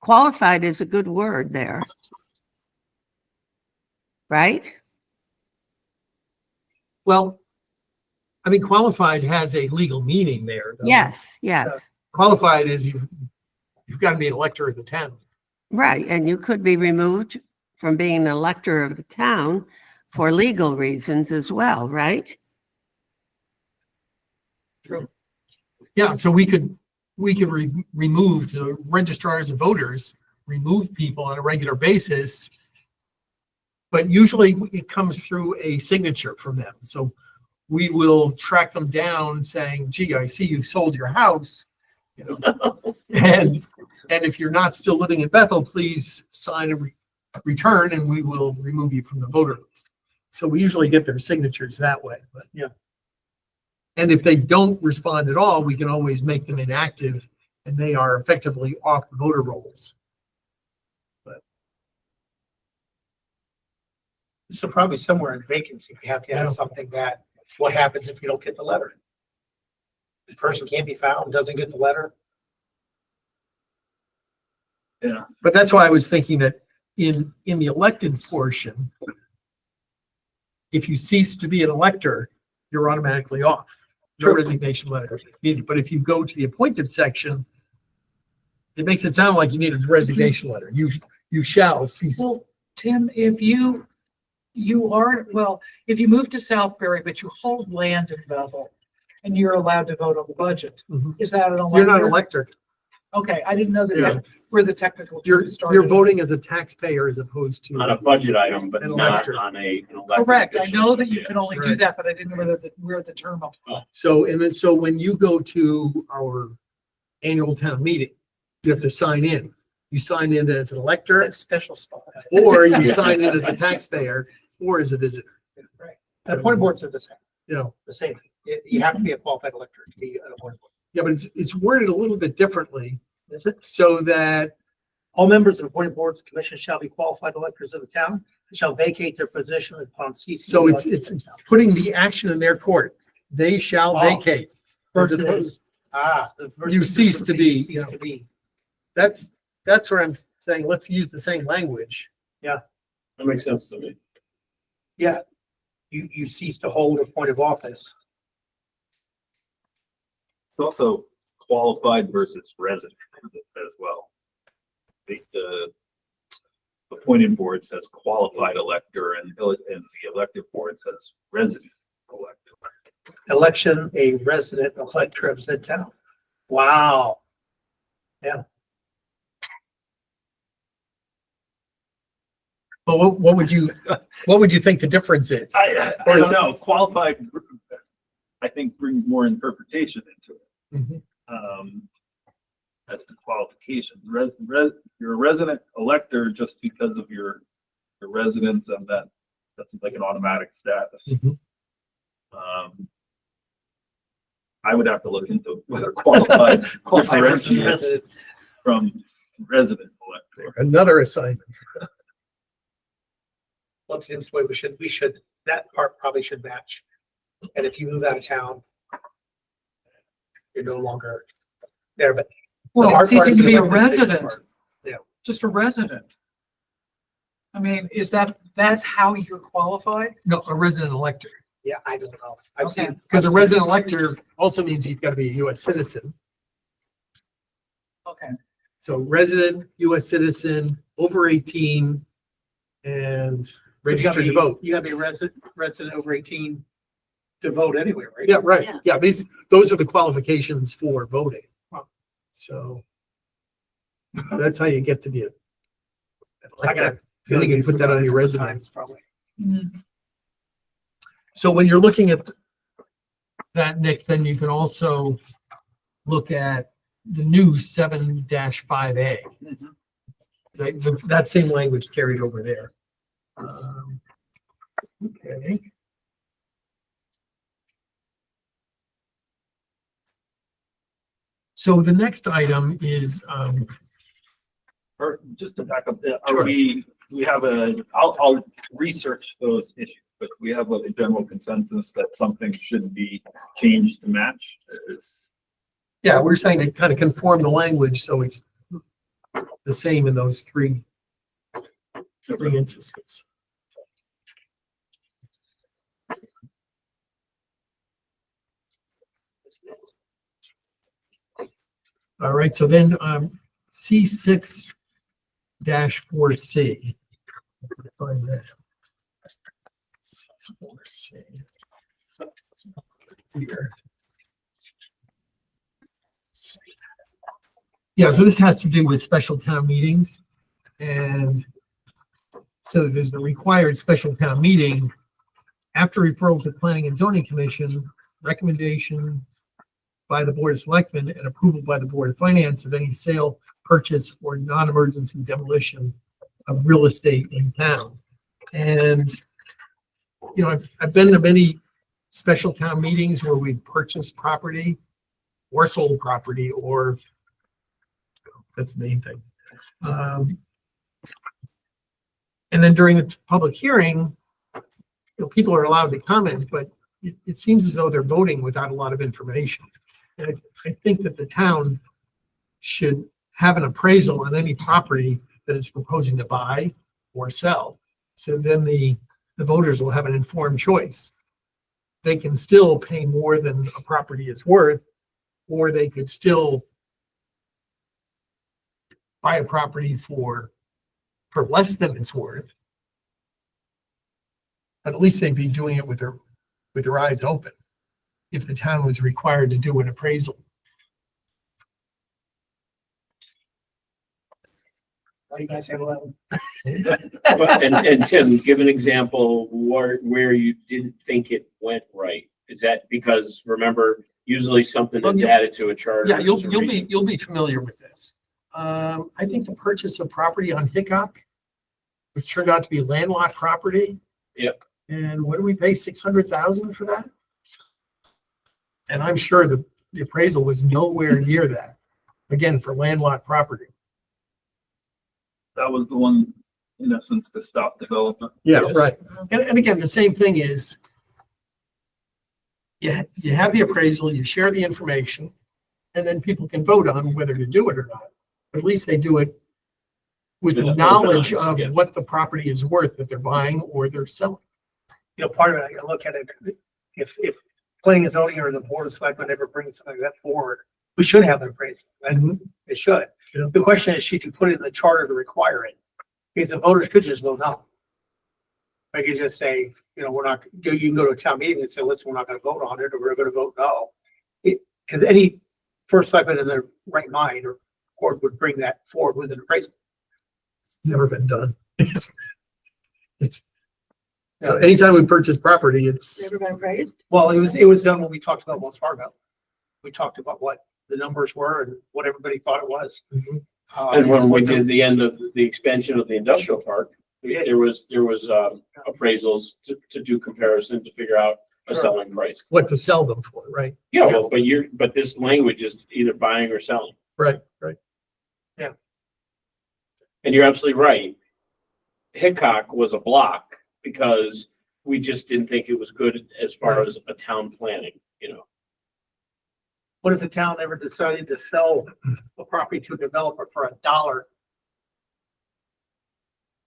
Qualified is a good word there. Right? well, I mean, qualified has a legal meaning there. though. Yes, yes, Qualified is you've got to be an elector of the town. right. And you could be removed from being an elector of the town for legal reasons as well, right? Yeah, so we could remove the registrars of voters, remove people on a regular basis. But usually it comes through a signature from them. So we will track them down saying, gee, I see you sold your house. You know? And if you're not still living in Bethel, please sign a return and we will remove you from the voter list. So we usually get their signatures that way, but yeah. And if they don't respond at all, we can always make them inactive and they are effectively off the voter rolls. So probably somewhere in vacancy, we have to Yeah. add something that, what happens if you don't get the letter? The person can't be found, doesn't get the letter. Yeah. But that's why I was thinking that in the elected portion, if you cease to be an elector, you're automatically off. No resignation letter needed. But if you go to the appointed section, it makes it sound like you need a resignation letter. You shall cease. Well, Tim, if you are, well, if you move to Southbury, but you hold land in Bethel and you're allowed to vote on the budget, Mhm. is that an You're not elector? an elector. Okay, I didn't know Yeah. that where the technical You're term started. you're voting as a taxpayer as opposed to. On a budget item, but An not elector. on an elected Correct. I official. know that you Yeah. can only do Right. that, but I didn't know where the term applied. So, and then, so when you go to our annual town meeting, you have to sign in. You sign in as an elector, That's special spot. or you sign in as a taxpayer, or as a visitor. Right. And appointed boards are the same, You know, the same. You have to be a qualified elector to be an appointed board. yeah, but it's worded a little bit differently, Is it? so that, All members of appointed boards and commissions shall be qualified electors of the town and shall vacate their position upon ceasing. so to be it's elected in the town. putting the action in their court. They shall Oh. vacate. As opposed- Versus, versus You cease to be, cease to be. That's where I'm saying, let's use the same language. That makes sense to me. Yeah, you cease to hold a point of office. It's also qualified versus resident as well. The appointed board says qualified elector and the elective board says resident elector. Election a resident elector of said town. Wow. But what would you think the difference is? I don't know, qualified, I think brings more interpretation into it. Mhm. As to qualifications, you're a resident elector just because of your residence and that's like an automatic status. Mhm. I would have to look into whether qualified Qualified versus differentiates resident. from resident elector. Another assignment. Well, it seems the way we should, that part probably should match. And if you move out of town, you're no longer there, but. the Well, hard part ceasing is to the be a representation resident, part. Yeah. just a resident. I mean, that's how you're qualified? No, a resident elector. Yeah, I don't know. I've Okay. seen. Because a resident elector also means you've got to be a US citizen. Okay. So resident, US citizen, over 18, and You gotta registered to be, vote. you gotta be a resident over 18 to vote anyway, right? Yeah, right. Yeah. Yeah, basically, those are the qualifications for voting. So that's how you get to be. I gotta. Then you can put that on your resume. Times, probably. So when you're looking at that, Nick, then you can also look at the new 7-5A. That same language carried over there. Okay. So the next item is, Or just to back up, Sure. we have I'll research those issues, but we have a general consensus that something should be changed to match. yeah, we're saying to kind of conform the language so it's the same in those three instances. All right, so then C6-4C. Find that. C4C. Here. Yeah, so this has to do with special town meetings. And so there's the required special town meeting. After referral to planning and zoning commission, recommendations by the Board of Selectmen and approval by the Board of Finance of any sale, purchase, or non-emergency demolition of real estate in town. And, you know, I've been to many special town meetings where we purchased property or sold property, or that's the main thing. And then during the public hearing, you know, people are allowed to comment, but it seems as though they're voting without a lot of information. And I think that the town should have an appraisal on any property that it's proposing to buy or sell. So then the voters will have an informed choice. They can still pay more than a property is worth, or they could still buy a property for less than it's worth. But at least they'd be doing it with their eyes open if the town was required to do an appraisal. How do you guys handle that one? And Tim, give an example where you didn't think it went right. Is that because, remember, usually something that's added to a charter? Yeah, is a reason. you'll be familiar with this. I think the purchase of property on Hickok, which turned out to be landlocked property. Yep. And what do we pay, 600,000 for that? And I'm sure the appraisal was nowhere near that, again, for landlocked property. That was the one, in essence, to stop development. Yeah, Yes. right. And again, the same thing is you have the appraisal, you share the information, and then people can vote on whether to do it or not. But at least they do it with With the an knowledge open eyes, of yeah. what the property is worth that they're buying or they're selling. You know, part of it, I look at it, if planning and zoning or the board of selectmen ever brings something like that forward, we should have an appraisal, and it should. Yeah. The question is, should you put it in the charter to require it? Because the voters could just vote no. They could just say, you know, you can go to a town meeting and say, listen, we're not gonna vote on it, or we're gonna vote no. Because any first selectman in their right mind or board would bring that forward with an appraisal. It's never been done. It's so anytime we purchase property, it's, Never been appraised? Well, it was done when we talked about Wells Fargo. We talked about what the numbers were and what everybody thought it was. And when we what the- did the end of the expansion of the industrial park, there was appraisals to do comparison to figure out a Sure. selling price. what to sell them for, right? Yeah, well, but this language is either buying or selling. Right. And you're absolutely right. Hickok was a block because we just didn't think it was good as far as a town planning, you know. What if the town ever decided to sell a property to a developer for $1?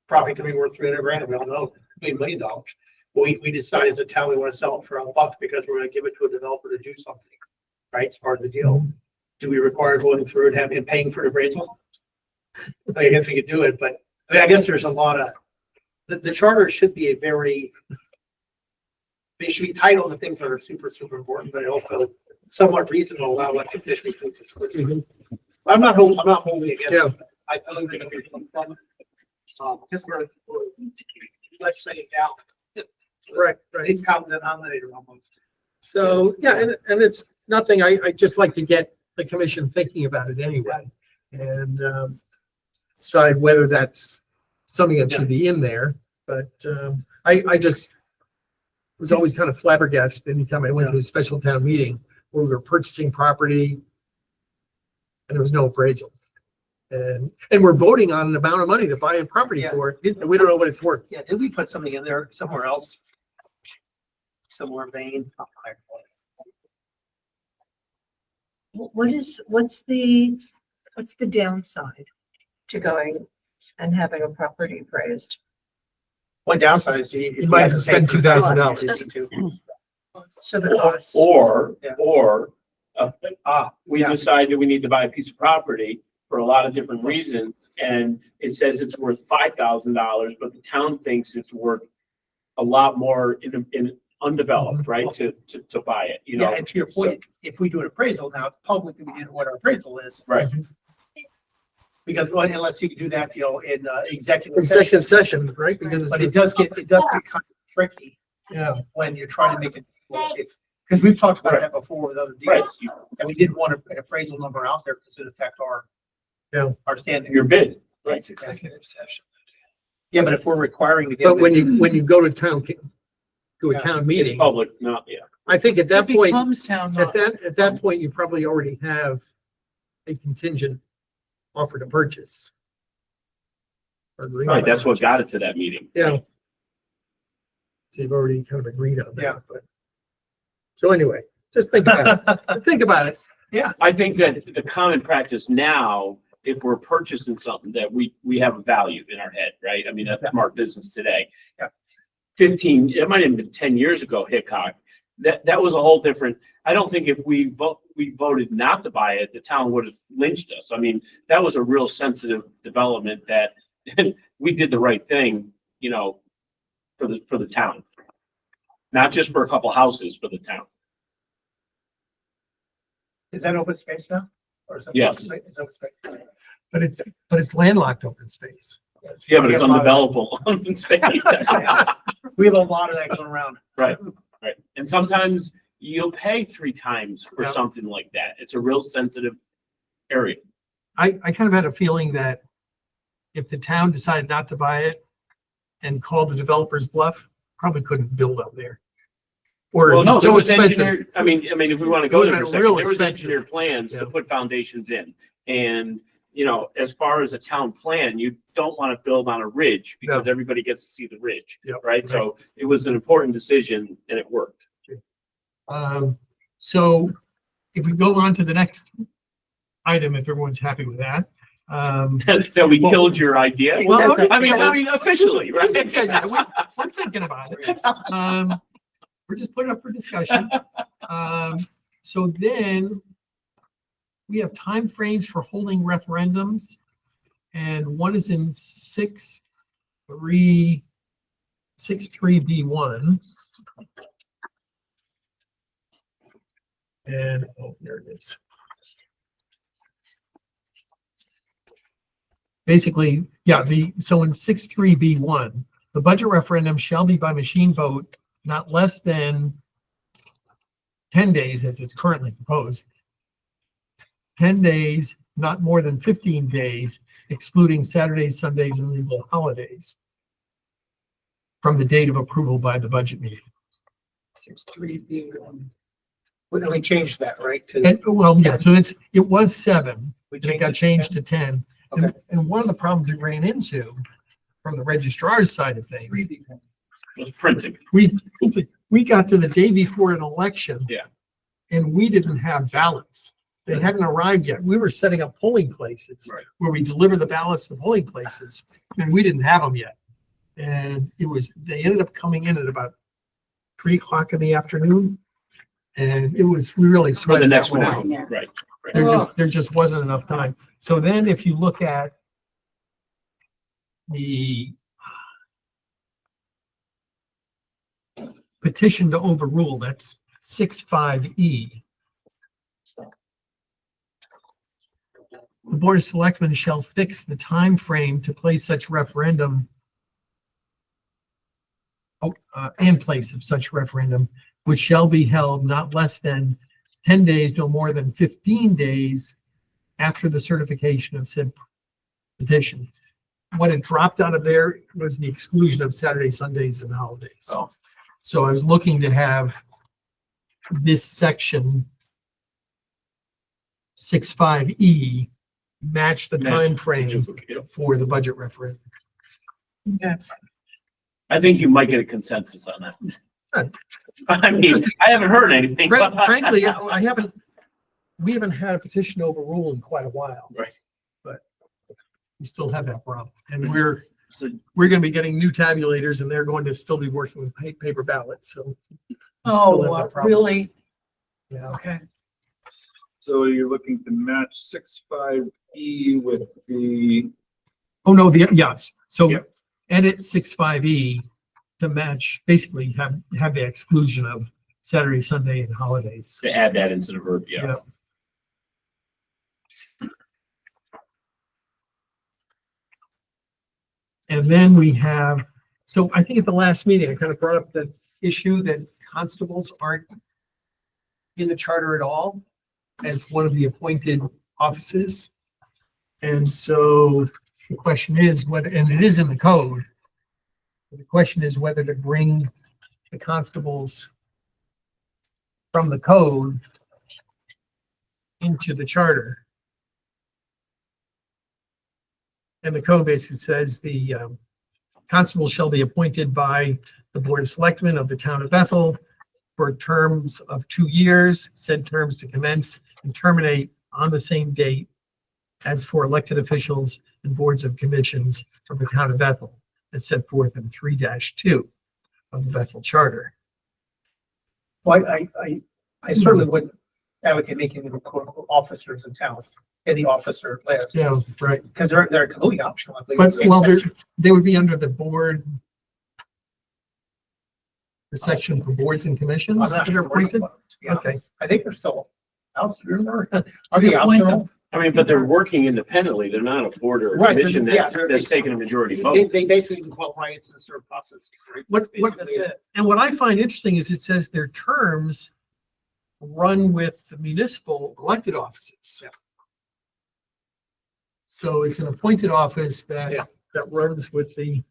Property could be worth 300 grand, we don't know, $1 million. We decide as a town, we want to sell it for $1 because we're going to give it to a developer to do something, right? It's part of the deal. Do we require going through and having, paying for an appraisal? I guess we could do it, but I mean, I guess there's a lot of, the charter should be they should be titled the things that are super, super important, but also somewhat reasonable, allow elected officials to. I'm not holding against Yeah. it. I totally agree with you. Because we're legislating down. Right. It's common denominator almost. So, yeah, and it's nothing, I just like to get the commission thinking about it anyway. And decide whether that's something that should be in there, but I just was always kind of flabbergasted anytime I went to a special town meeting where we were purchasing property and there was no appraisal. And we're voting on an amount of money to buy a property for it, and we don't know what it's worth. Yeah, did we put something in there somewhere else? Similar vein? What's the downside to going and having a property appraised? One downside is you might have to spend $2,000. So the cost. Or Yeah. we Yeah. decide that we need to buy a piece of property for a lot of different reasons, and it says it's worth $5,000, but the town thinks it's worth a lot more in undeveloped, right, to buy it, you know? Yeah, and to your point, if we do an appraisal now, it's public and we did what our appraisal is. Right. Because well, unless you can do that, you know, in executive session. Executive session, right? Because But it's, it does get kind of tricky yeah, when you're trying to make it, because Because we've talked about Right. that before with other Right. deals. And we did want an appraisal number out there because it affect our, Yeah. our standing. Your bid. Right. It's executive session. Yeah, but if we're requiring to get. But when you go to town, to a Yeah. town It's meeting, public, not, yeah. I think at that It point, becomes town at knowledge. that point, you probably already have a contingent offer to purchase. Or agreement Right, that's to what got it purchase. to that meeting. Yeah. So you've already kind of agreed on Yeah. that, but. So anyway, just think about it. Think about it. I think that the common practice now, if we're purchasing something that we have a value in our head, right? I mean, that's smart business today. Yeah. 15, it might have been 10 years ago, Hickok, that was a whole different, I don't think if we voted not to buy it, the town would have lynched us. I mean, that was a real sensitive development that we did the right thing, you know, for the town. Not just for a couple houses, for the town. Is that open space now? Or is that? Yes. It's open space. But it's landlocked open space. Yeah, but it's We have a lot of- undevelopable space. We have a lot of that going around. Right, right. And sometimes you'll pay 3 times for Yeah. something like that. It's a real sensitive area. I kind of had a feeling that if the town decided not to buy it and called the developer's bluff, probably couldn't build out there. Or Well, no, it's there so was expensive. engineered, I mean, if we want to It go would've there for a been real second, there was expensive. engineered plans to Yeah. put foundations in. And, you know, as far as a town plan, you don't want to build on a ridge because everybody gets to see the ridge, Yep, right? So it was an important decision and it worked. So if we go on to the next item, if everyone's happy with that. That we killed your idea. Well, I mean, officially, right? Listen, Ted, we're thinking about it. We're just putting it up for discussion. So then we have timeframes for holding referendums. And one is in 6.3B1. And, oh, there it is. Basically, yeah, so in 6.3B1, the budget referendum shall be by machine vote not less than 10 days as it's currently proposed. 10 days, not more than 15 days, excluding Saturdays, Sundays, and legal holidays from the date of approval by the budget meeting. 6.3B1. We changed that, right? To, And, well, yeah, so it was 7, we and it got changed to 10. Okay. And one of the problems we ran into from the registrar's side of things, It was printing. we got to the day before an election. Yeah. And we didn't have ballots. They hadn't arrived yet. We were setting up polling places Right. where we deliver the ballots to polling places, and we didn't have them yet. And they ended up coming in at about 3 o'clock in the afternoon. And we really For the sweated that next one out. one, Yeah. right. There just wasn't enough time. So then if you look at the petition to overrule, that's 6.5E. The Board of Selectmen shall fix the time frame to place such referendum in place of such referendum, which shall be held not less than 10 days, no more than 15 days after the certification of said petition. What it dropped out of there was the exclusion of Saturdays, Sundays, and holidays. Oh. So I was looking to have this section 6.5E match the Match. time frame for the budget referendum. Yeah. I think you might get a consensus on that. Good. I mean, I haven't heard anything. Frankly, we haven't had a petition to overrule in quite a while. Right. But we still have that problem. And So we're going to be getting new tabulators and they're going to still be working with paper ballots, so. we still Oh, have that problem. really? Yeah. Okay. So you're looking to match 6.5E with the, Oh, no, yes. So Yep. edit 6.5E to match, basically have the exclusion of Saturday, Sunday, and holidays. to add that into the verb, yeah. And then we have, so I think at the last meeting, I kind of brought up the issue that constables aren't in the charter at all as one of the appointed offices. And so the question is whether, and it is in the code. The question is whether to bring the constables from the code into the charter. And the code basically says the constable shall be appointed by the Board of Selectmen of the town of Bethel for terms of 2 years, said terms to commence and terminate on the same date as for elected officials and boards of commissions from the town of Bethel, as set forth in 3-2 of the Bethel Charter. Well, I certainly wouldn't advocate making them quote unquote officers in town in the officer list. Yeah, right. Because they're completely optional. I believe, But, in state well, statute. they would be under the board, the section for boards and commissions I'm not that are sure where to appointed. put them, to be Okay. honest. I think they're still, are they optional? I mean, but they're working independently. They're not a board or a Right, commission yeah, that's taking a majority They, vote. they basically equal rights and serve process. Right? What- Basically, That's it. And what I find interesting is it says their terms run with the municipal elected offices. Yeah. So it's an appointed office Yeah. that runs with the,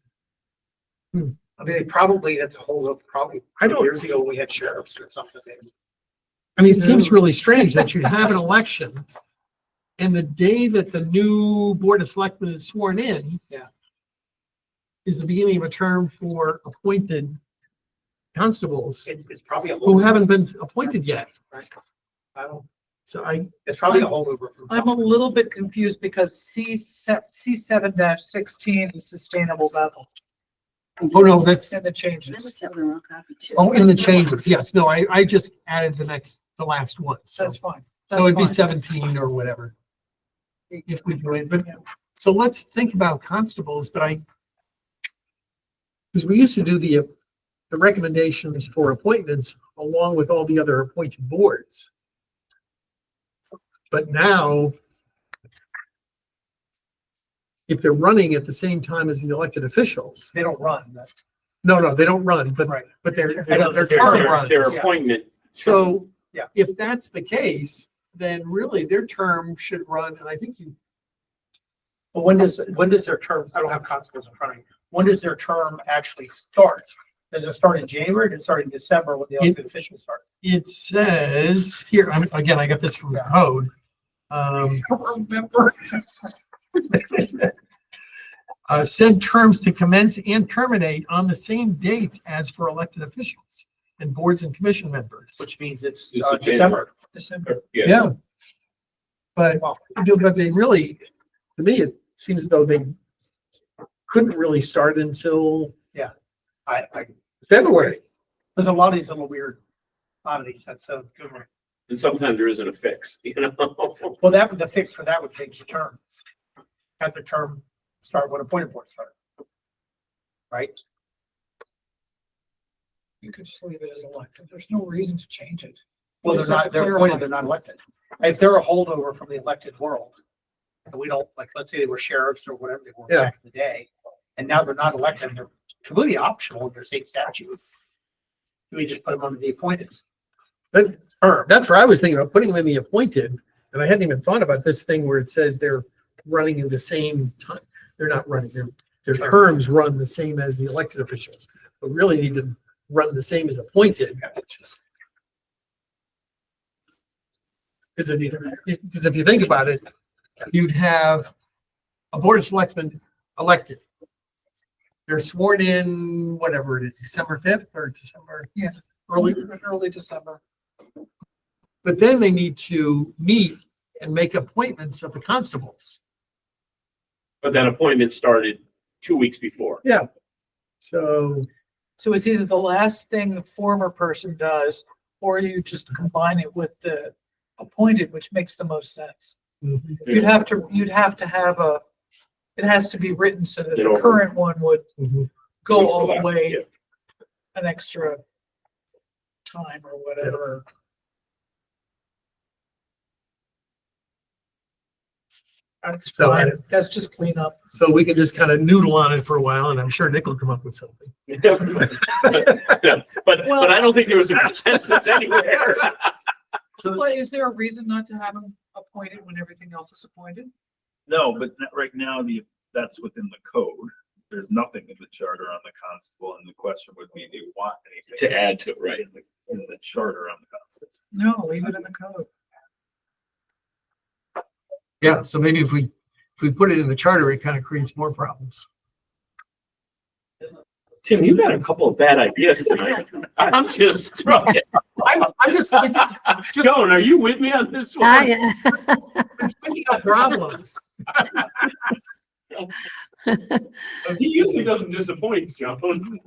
I mean, they probably, that's a whole of probably, I don't- years ago, we had sheriffs or something. I mean, it seems really strange that you'd have an election and the day that the new Board of Selectmen is sworn in. Yeah. Is the beginning of a term for appointed constables It's probably a who whole, haven't been appointed yet. right? I don't, So it's probably a holdover from. I'm a little bit confused because C7-16 is sustainable Bethel oh no, that's, and the I changes. must have the wrong copy too. oh, in the changes, yes, no, I just added the last one, so. That's fine. So it'd be That's fine. 17 or whatever. If we do it, but, so let's think about constables, but because we used to do the recommendations for appointments along with all the other appointed boards. But now, if they're running at the same time as the elected officials, They don't run. no, they don't run, but, Right. but their I know, their they're- term they're- runs. Their Yeah. appointment. So Yeah. if that's the case, then really their term should run, and I think you, But when does their term, I don't have constables in front of me. When does their term actually start? Does it start in January? Does it start in December when the elected officials start? it says here, again, I got this from the code. I don't remember. Said terms to commence and terminate on the same dates as for elected officials and boards and commission members. Which means it's It's a December. Yeah. Yeah. But, Wow. but they really, to me, it seems as though they couldn't really start until February. There's a lot of these little weird oddities. That's a good one. And sometimes there isn't a fix, you know? Well, the fix for that would change the term. Have the term start when appointed board start. Right? You could just leave it as elected. There's no reason to change it. Well, Just have to they're clarify. appointed, they're not elected. If they're a holdover from the elected world, and we don't, like, let's say they were sheriffs or whatever they were Yeah. back in the day, and now they're not elected, they're completely optional in their state statute. Do we just put them under the appointed? But Term. that's where I was thinking about putting them in the appointed, and I hadn't even thought about this thing where it says they're running in the same time. They're not running, their terms run the same as the elected officials, but really need to run the same as appointed. Because if you think about it, you'd have a board of selectmen elected. They're sworn in, whatever it is, December 5th or December. Yeah. Early December. But then they need to meet and make appointments of the constables. But that appointment started 2 weeks before. So, So it's either the last thing the former person does, or you just combine it with the appointed, which makes the most sense. You'd have to have it has to be written so that You the know. current one would go all the Yeah. way an extra time or whatever. That's So, fine. That's just clean up. so we can just kind of noodle on it for a while, and I'm sure Nick will come up with something. Yeah, but I don't think there was a consensus anywhere. So Well, is there a reason not to have them appointed when everything else is appointed? No, but right now, that's within the code. There's nothing in the charter on the constable, and the question would be, do you want anything to add to it, right? in the charter on the constable? No, leave it in the code. Yeah, so maybe if we put it in the charter, it kind of creates more problems. Tim, you got a couple of bad ideas tonight. I'm just throwing it. I'm just Joan, are you with me on this one? thinking of problems. He usually doesn't disappoint, Joan.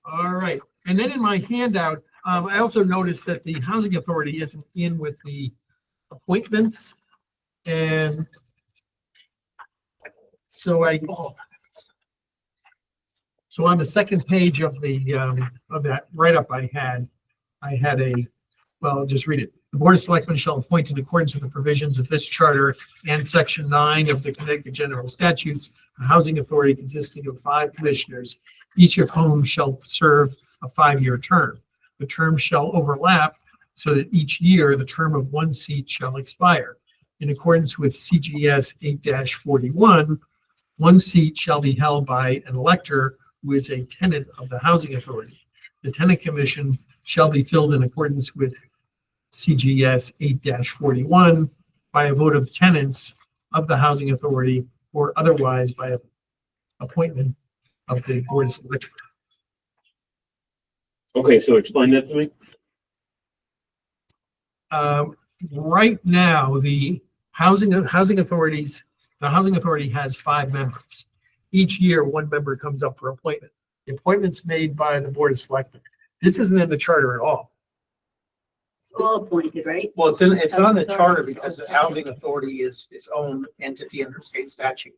All right, and then in my handout, I also noticed that the housing authority isn't in with the appointments. And so so on the second page of that write-up I had well, I'll just read it. The Board of Selectmen shall appoint in accordance with the provisions of this charter and section 9 of the Connecticut General Statutes, a housing authority consisting of 5 commissioners, each of whom shall serve a 5-year term. The term shall overlap so that each year the term of one seat shall expire. In accordance with CGS 8-41, one seat shall be held by an elector who is a tenant of the housing authority. The tenant commission shall be filled in accordance with CGS 8-41 by a vote of tenants of the housing authority or otherwise by appointment of the board of selectmen. Okay, so explain that to me. Right now, the housing authority has 5 members. Each year, 1 member comes up for appointment. The appointment's made by the board of selectmen. This isn't in the charter at all. It's all appointed, right? Well, it's not on the charter because the housing authority is its own entity under state statute.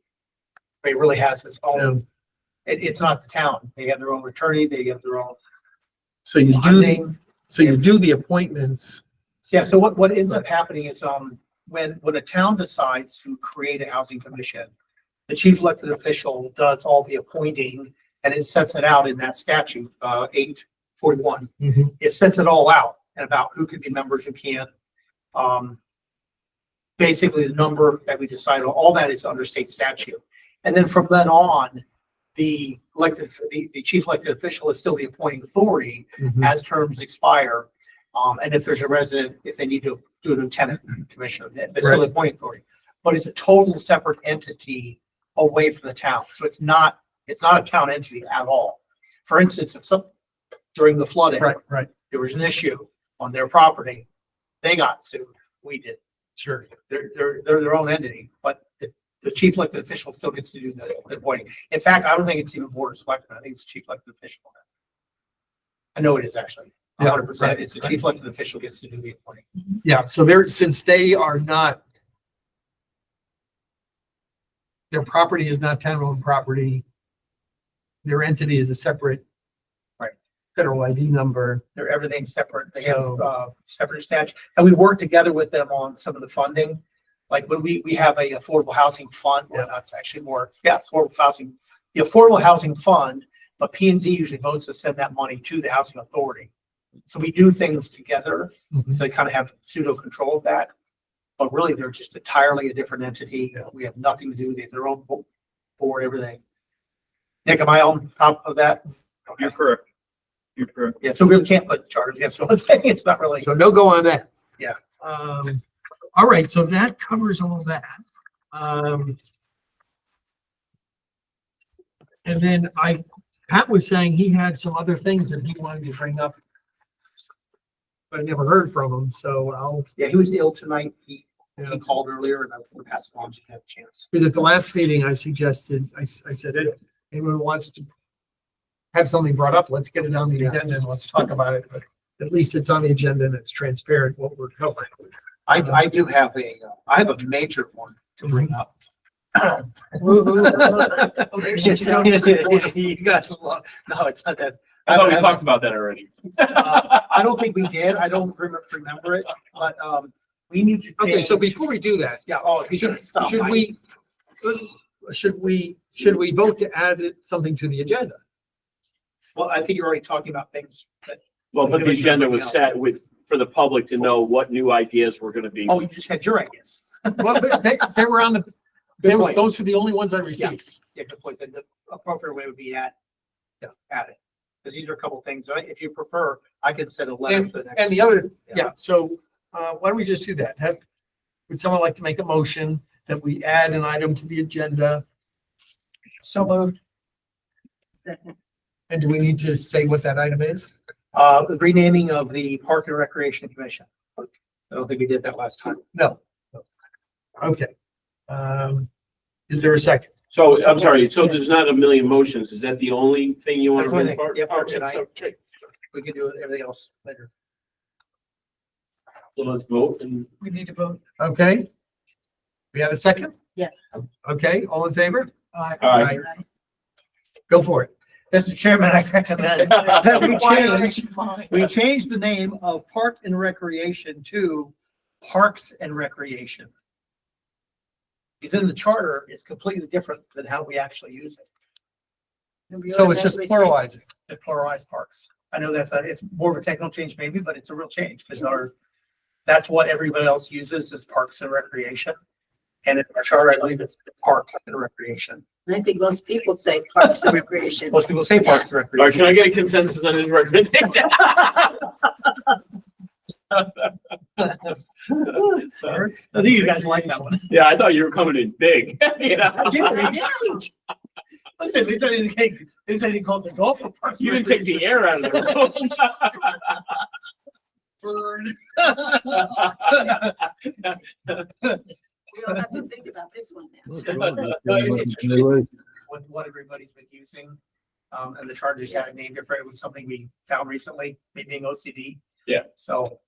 It really has its own, it's not the town. They have their own attorney, they have their own So you do funding. the appointments. Yeah, so what ends up happening is, when a town decides to create a housing commission, the chief elected official does all the appointing and it sets it out in that statute, 841. It sets it all out and about who can be members, who can't. Basically the number that we decide on, all that is under state statute. And then from then on, the chief elected official is still the appointing authority as terms expire. And if there's a resident, if they need to do a lieutenant commissioner, that's still the appointing authority. But it's a total separate entity away from the town. So it's not a town entity at all. For instance, if during the flooding, there was an issue on their property, they got sued. We did. Sure. They're their own entity, but the chief elected official still gets to do the appointing. In fact, I don't think it's even board of selectmen. I think it's the chief elected official. I know it is actually. 100%. It's the chief elected official gets to do the appointing. Yeah, so since they are not, their property is not town-owned property. Their entity is a separate federal ID number. They're everything separate. They have separate statute. And we work together with them on some of the funding. Like when we have a affordable housing fund, well, that's actually more, it's affordable housing, the affordable housing fund, but P&Z usually votes to send that money to the housing authority. So we do things together. So they kind of have pseudo control of that. But really, they're just entirely a different entity. We have nothing to do. They have their own board, everything. Nick, am I on top of that? You're correct. You're correct. Yeah, so we really can't put charters. That's what I'm saying. It's not really. So no go on that. Yeah. All right, so that covers all that. And then Pat was saying he had some other things that he wanted to bring up, but I never heard from him, so he was ill tonight. He called earlier and I would pass it on so you have a chance. because at the last meeting I suggested, I said, if anyone wants to have something brought up, let's get it on the agenda and let's talk about it, but at least it's on the agenda and it's transparent what we're covering. I do have I have a major one to bring up. You got a lot. No, it's not that. I thought we talked about that already. I don't think we did. I don't remember it, but we need to. Okay, so before we do that, should we vote to add something to the agenda? Well, I think you're already talking about things that. Well, but the agenda was set with for the public to know what new ideas we're gonna be. Oh, you just had your ideas. Well, they were on the, those were the only ones I received. Yeah, good point. Then the appropriate way would be add it. Because these are a couple things. If you prefer, I could send a letter for the next. And the other, yeah, so, why don't we just do that? Would someone like to make a motion that we add an item to the agenda? So moved. And do we need to say what that item is? The renaming of the Park and Recreation Commission. So I don't think we did that last time. No. Okay. Is there a second? So, I'm sorry, so there's not a million motions. Is that the only thing you want That's to one bring thing. forward? Yeah, for Okay, tonight. so, okay. We can do everything else later. So let's vote and We need to vote. Okay. We have a second? Yes. Okay, all in favor? Aye. Aye. Go for it. Mr. Chairman, I recommend that Fine. we change the name of Park and Recreation to Parks and Recreation. Because in the charter, it's completely different than how we actually use it. So it's just pluralizing. The pluralized parks. I know it's more of a technical change maybe, but it's a real change because that's what everybody else uses is Parks and Recreation. And in our charter, I believe it's Park and Recreation. I think most people say Parks and Recreation. Most people say Parks and all right, Recreation. can I get a consensus on his recommendation? I think you guys like that one. Yeah, I thought you were coming in big. You know? Listen, they said he called the golf for Parks. and You didn't take the Recreation. air out of the room. Burn. We don't have to think about this one now. It's just with what everybody's been using. And the chargers have it named different. It was something we found recently, maybe being OCD. Yeah. So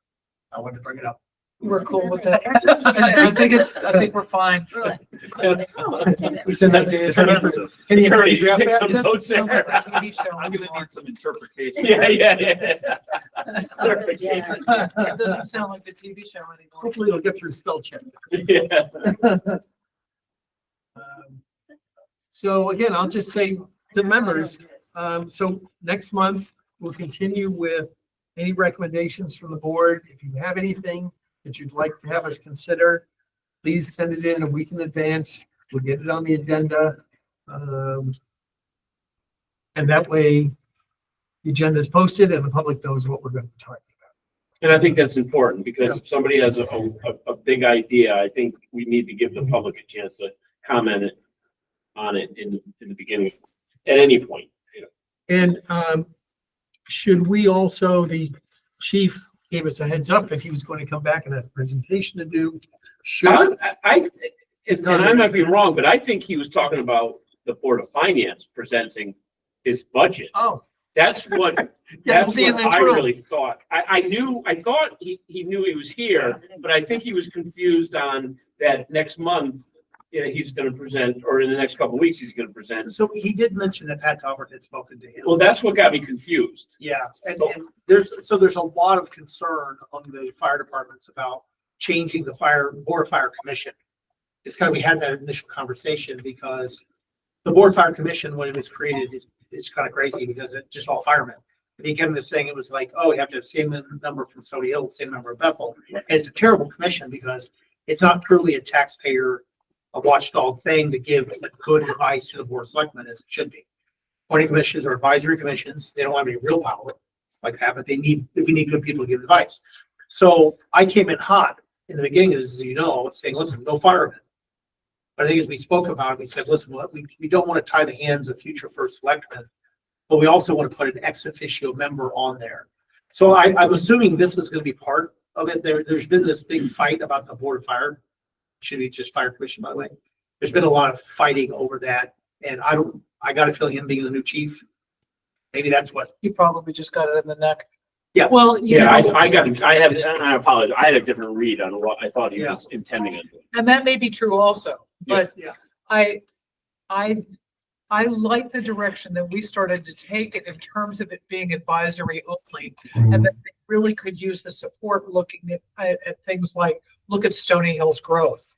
I wanted to bring it up. We're cool with that. I think we're fine. We send that to the attorney. Can you Attorney, draft take that? some notes there. I'm gonna need some interpretation. Yeah. It doesn't sound like the TV show anymore. Hopefully it'll get through spell check. Yeah. So again, I'll just say to members, so next month, we'll continue with any recommendations from the board. If you have anything that you'd like to have us consider, please send it in a week in advance. We'll get it on the agenda. And that way, the agenda is posted and the public knows what we're going to be talking about. And I think that's important because if somebody has a big idea, I think we need to give the public a chance to comment on it in the beginning, at any point. You know. And should we also, the chief gave us a heads up that he was going to come back and have a presentation to do. Should, And I might be wrong, but I think he was talking about the Board of Finance presenting his budget. oh, That's what, yeah, that's we'll be in what the I room. really thought. I thought he knew he was here, but I think he was confused on that next month. Yeah, he's gonna present, or in the next couple of weeks, he's gonna present. So he did mention that Pat Talbert had spoken to him. Well, that's what got me confused. Yeah, and there's a lot of concern among the fire departments about changing the Board of Fire Commission. It's kind of, we had that initial conversation because the Board of Fire Commission, when it was created, it's kind of crazy because it's just all firemen. They gave them this thing, it was like, oh, you have to have same number from Stony Hill, same number of Bethel. And it's a terrible commission because it's not truly a taxpayer, a watchdog thing to give good advice to the Board of Selectmen as it should be. Planning commissions are advisory commissions. They don't have any real power like that, but we need good people to give advice. So I came in hot in the beginning, as you know, saying, listen, no firemen. But I think as we spoke about it, we said, listen, we don't want to tie the hands of future first selectmen, but we also want to put an ex officio member on there. So I'm assuming this is going to be part of it. There's been this big fight about the Board of Fire. Should be just Fire Commission, by the way. There's been a lot of fighting over that. And I got a feeling him being the new chief, maybe that's what. You probably just got it in the neck. Yeah. Well, you Yeah, know, I apologize. I had a different read on what I thought he was intending to do. and that may be true also, but Yeah. I like the direction that we started to take it in terms of it being advisory only. And that they really could use the support looking at things like, look at Stony Hill's growth.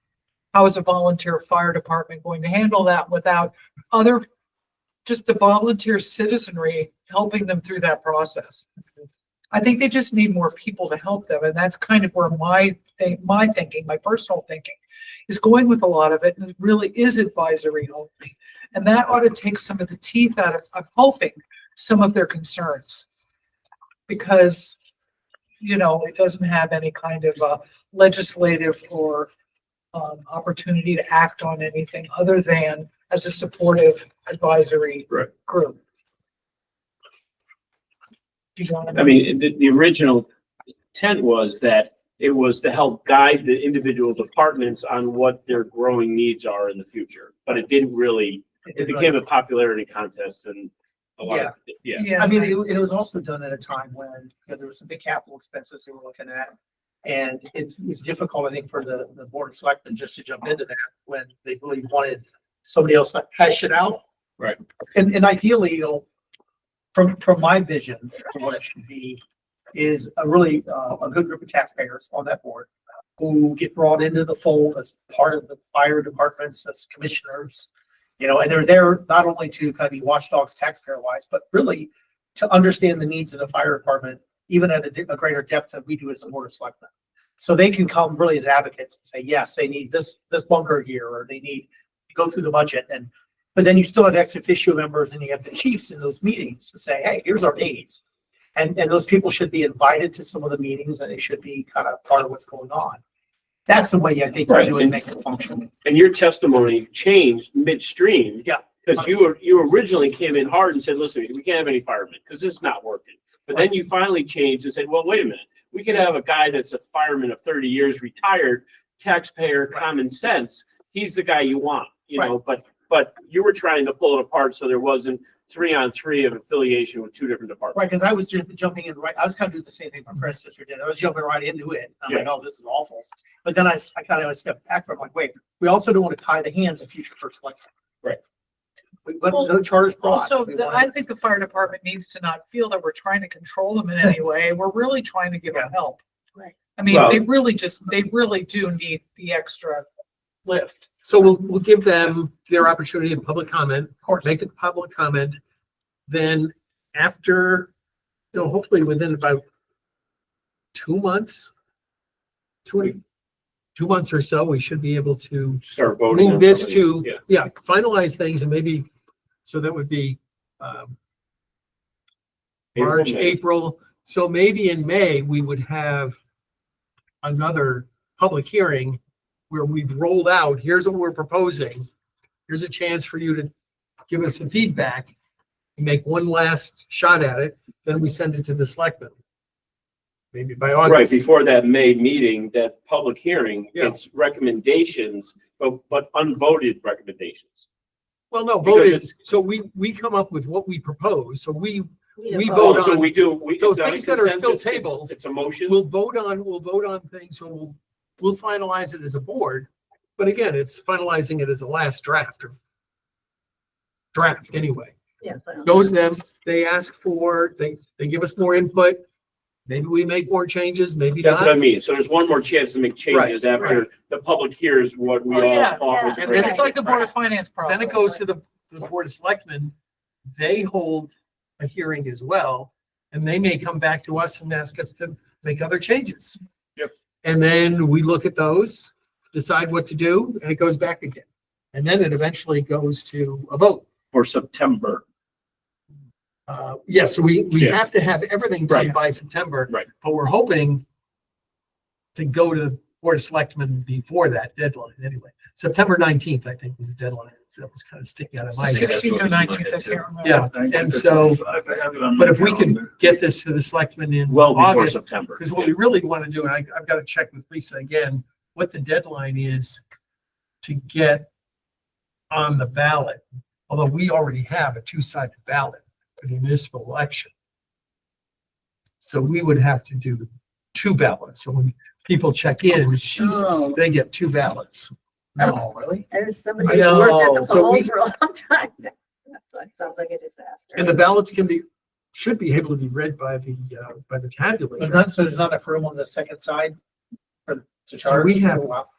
How is a volunteer fire department going to handle that without just the volunteer citizenry helping them through that process? I think they just need more people to help them. And that's kind of where my thinking, my personal thinking is going with a lot of it. And it really is advisory only. And that ought to take some of the teeth out of helping some of their concerns. Because, it doesn't have any kind of legislative or opportunity to act on anything other than as a supportive advisory Right. group. Do you want to? I mean, the original intent was that it was to help guide the individual departments on what their growing needs are in the future. But it didn't really, it became a popularity contest and a lot of, yeah. Yeah. I mean, it was also done at a time when there was some big capital expenses they were looking at. And it's difficult, I think, for the board of selectmen just to jump into that when they really wanted somebody else to hash it out. Right. And ideally, from my vision, for what it should be, is a really, a good group of taxpayers on that board who get brought into the fold as part of the fire departments, as commissioners, and they're there not only to kind of be watchdogs taxpayer wise, but really to understand the needs of the fire department, even at a greater depth than we do as a board of selectmen. So they can come really as advocates and say, yes, they need this bunker here, or they need to go through the budget. But then you still have ex officio members and you have the chiefs in those meetings to say, hey, here's our needs. And those people should be invited to some of the meetings and they should be kind of part of what's going on. That's the way I think Right. you do it, make it function. And your testimony changed midstream. Yeah. Because you originally came in hard and said, listen, we can't have any firemen because this is not working. But then you finally changed and said, well, wait a minute. We could have a guy that's a fireman of 30 years, retired, taxpayer, common sense. He's the guy you want, but you were trying to pull it apart so there wasn't 3-on-3 of affiliation with two different departments. Right, because I was just jumping in I was kind of doing the same thing my predecessor did. I was jumping right into it. I'm like, oh, this is awful. But then I kind of stepped back from it. I'm like, wait, we also don't want to tie the hands of future first elections. Right. But Well, no charters brought. Also, We want- I think the fire department needs to not feel that we're trying to control them in any way. We're really trying to give them help. Right. I mean, Well- they really do need the extra lift. So we'll give them their opportunity in public comment, Of course. make it public comment. Then after, hopefully within about 2 months, 2 months or so, we should be able to Start voting. move on this some of to, these. finalize things and maybe, so that would be March, May. April. So maybe in May, we would have another public hearing where we've rolled out, here's what we're proposing. Here's a chance for you to give us the feedback, make one last shot at it, then we send it to the selectmen. Maybe by Right, August. before that May meeting, that public hearing, Yeah. it's recommendations, but unvoted recommendations. Well, no, Because voted, it's- so we come up with what we propose, so we We vote Oh, so on- we do, so it's not a things that are still consensus, tabled, it's a motion. we'll vote on things, so we'll finalize it as a board. But again, it's finalizing it as a last draft anyway. Yeah. but- Goes to them, they ask for, they give us more input. Maybe we make more changes, maybe That's what I not. mean. So there's one more chance to make changes after the public hears what we Oh, all yeah, thought was yeah. And great. then It's like the Board of Finance process. Then it goes to the Board of Selectmen. They hold a hearing as well, and they may come back to us and ask us to make other changes. Yep. And then we look at those, decide what to do, and it goes back again. And then it eventually goes to a vote. For September. Yes, so we Yeah. have to have everything done Right. by September. Right. But we're hoping to go to Board of Selectmen before that deadline anyway. September 19th, I think, was the deadline. So that was kind of sticking out of It's my the head. 16th or 19th, I can't remember. Yeah, and so, but if we can get this to the selectmen in Well before August, September. because what we really want to do, and I've got to check with Lisa again, what the deadline is to get on the ballot, although we already have a two-sided ballot for the municipal election. So we would have to do 2 ballots. So when people check in, Oh. they get 2 ballots. No, really? As somebody I who's worked know, at the so polls we- for a long time, that sounds like a disaster. And the ballots should be able to be read by the tabulator. There's not enough room on the second side to So charge? we have- Oh, wow.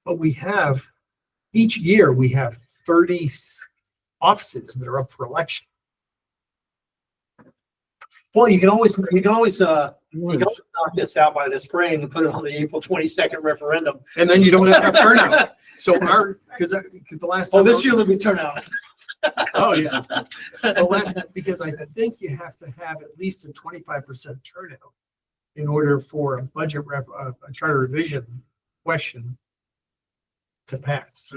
But we have, each year, we have 30 offices that are up for election. Well, you can always knock this out by the spring and put it on the April 22nd referendum. And then you don't have to have turnout. So because the last. Oh, time- this year there'll be turnout. Oh, yeah. The last, because I think you have to have at least a 25% turnout in order for a a charter revision question to pass.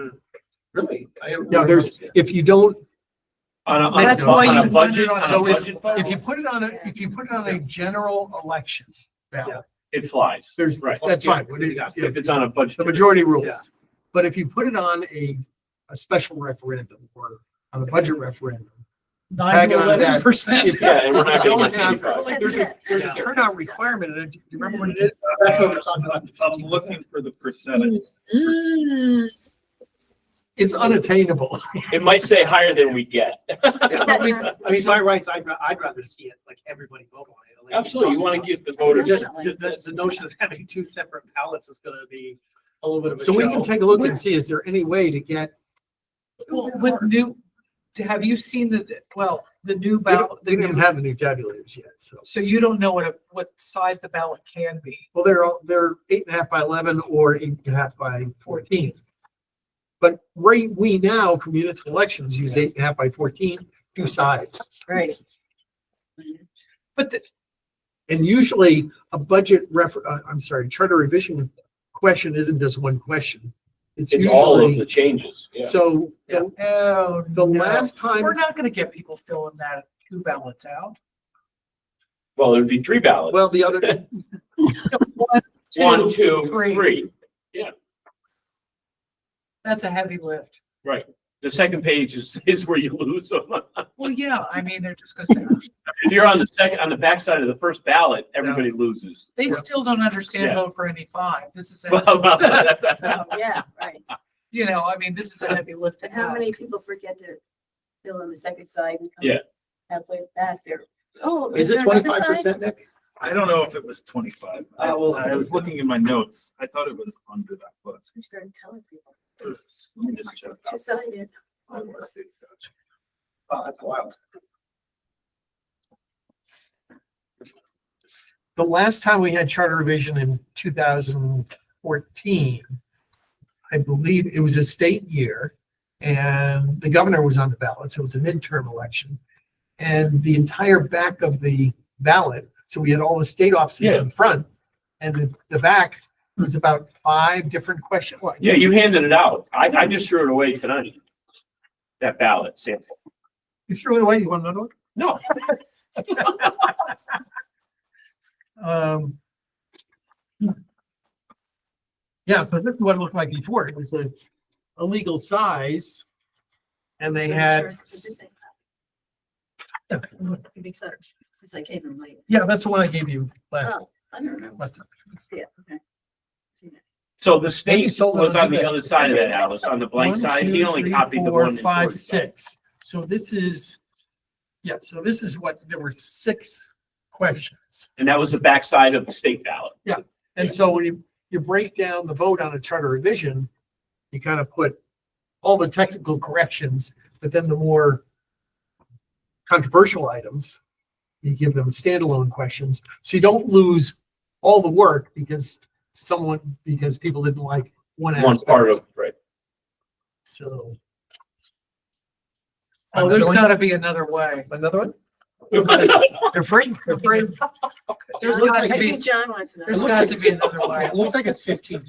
Really? No, if you don't, That's why on a you budget, run it on so a if- budget vote, if you put it on a general election ballot, it flies. there's, Right. that's fine. If it's on a budget. The majority Yeah. rules. But if you put it on a special referendum or on a budget referendum, 9 to 11%. Yeah, and we're not you gonna don't get have, 75. there's a turnout requirement. And do you remember what it is? That's what we're talking about. I'm looking for the percentage. It's unattainable. It might say higher than we get. I mean, by rights, I'd rather see it like everybody vote on it. Like Absolutely, you want to give the voter Just just. the notion of having two separate ballots is gonna be a little bit of a So we can show. take a look and see, is there any way to get, Well, with new, have you seen the new we ballot? don't even have the new tabulators yet, so. So you don't know what size the ballot can be. Well, they're 8.5 by 11 or 8.5 by 14. But we now for municipal elections use 8.5 by 14, two sides. Right. But And usually a charter revision question isn't just one question. It's all of the usually, changes. Yeah. so oh, the no. last time, We're not gonna get people filling that two ballots out. Well, there'd be 3 ballots. well, the other, 1, 2, three. 3. That's a heavy lift. Right. The second page is where you lose them. Well, yeah, I mean, they're just gonna say, If you're on the backside of the first ballot, everybody loses. they still don't understand Yeah. vote for any 5. This is, Well, that's. Oh, yeah, right. I mean, this is a heavy lift to And how many ask. people forget to fill in the second side and come Yeah. halfway back there? Oh. Is it there another 25%, side? Nick? I don't know if it was 25. I was looking in my notes. I thought it was under that, but We started telling people. let me just check. It's two-sided. Iowa State statute. Oh, that's wild. the last time we had charter revision in 2014, I believe it was a state year and the governor was on the ballot. So it was a midterm election. And the entire back of the ballot, so we had all the state offices Yeah. in front and the back was about 5 different questions. Yeah, you handed it out. I just threw it away tonight. That ballot sample. You threw it away. You want another one? No. Yeah, but this is what it looked like before. It was a legal size. And they had, Since I came in late. yeah, that's the one I gave you last. Oh, I don't remember. last time. Yeah, okay. Seen it. So the Maybe state sold it was on on the eBay. other side of that, Alice, on the blank 1, side. 2, He only 3, copied the 4, one. 5, 6. So this is, yeah, so this is what, there were 6 questions. And that was the backside of the state ballot. And so when you break down the vote on a charter revision, you kind of put all the technical corrections, but then the more controversial items, you give them standalone questions. So you don't lose all the work because people didn't like one One aspect. part of, right. So. Oh, there's Another one? gotta be another way. Another one? They're free. They're free. There's I got to think be, John wants to know. there's got to be another way. It looks like it's 15%.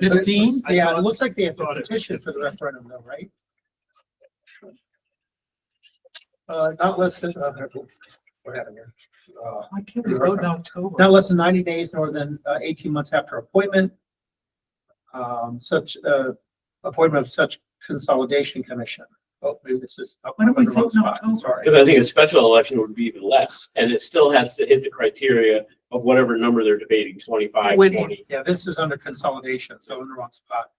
15? Yeah, it looks like they have to petition for the referendum though, right? Not less than, what happened here? Why can't we vote in October? Not less than 90 days nor than 18 months after appointment. Such appointment of such consolidation commission. Oh, maybe this is. Why don't we I'm on the wrong vote in spot. October? Sorry. Because I think a special election would be even less, and it still has to hit the criteria of whatever number they're debating, 25, When- 20. Yeah, this is under consolidation, so I'm in the wrong spot.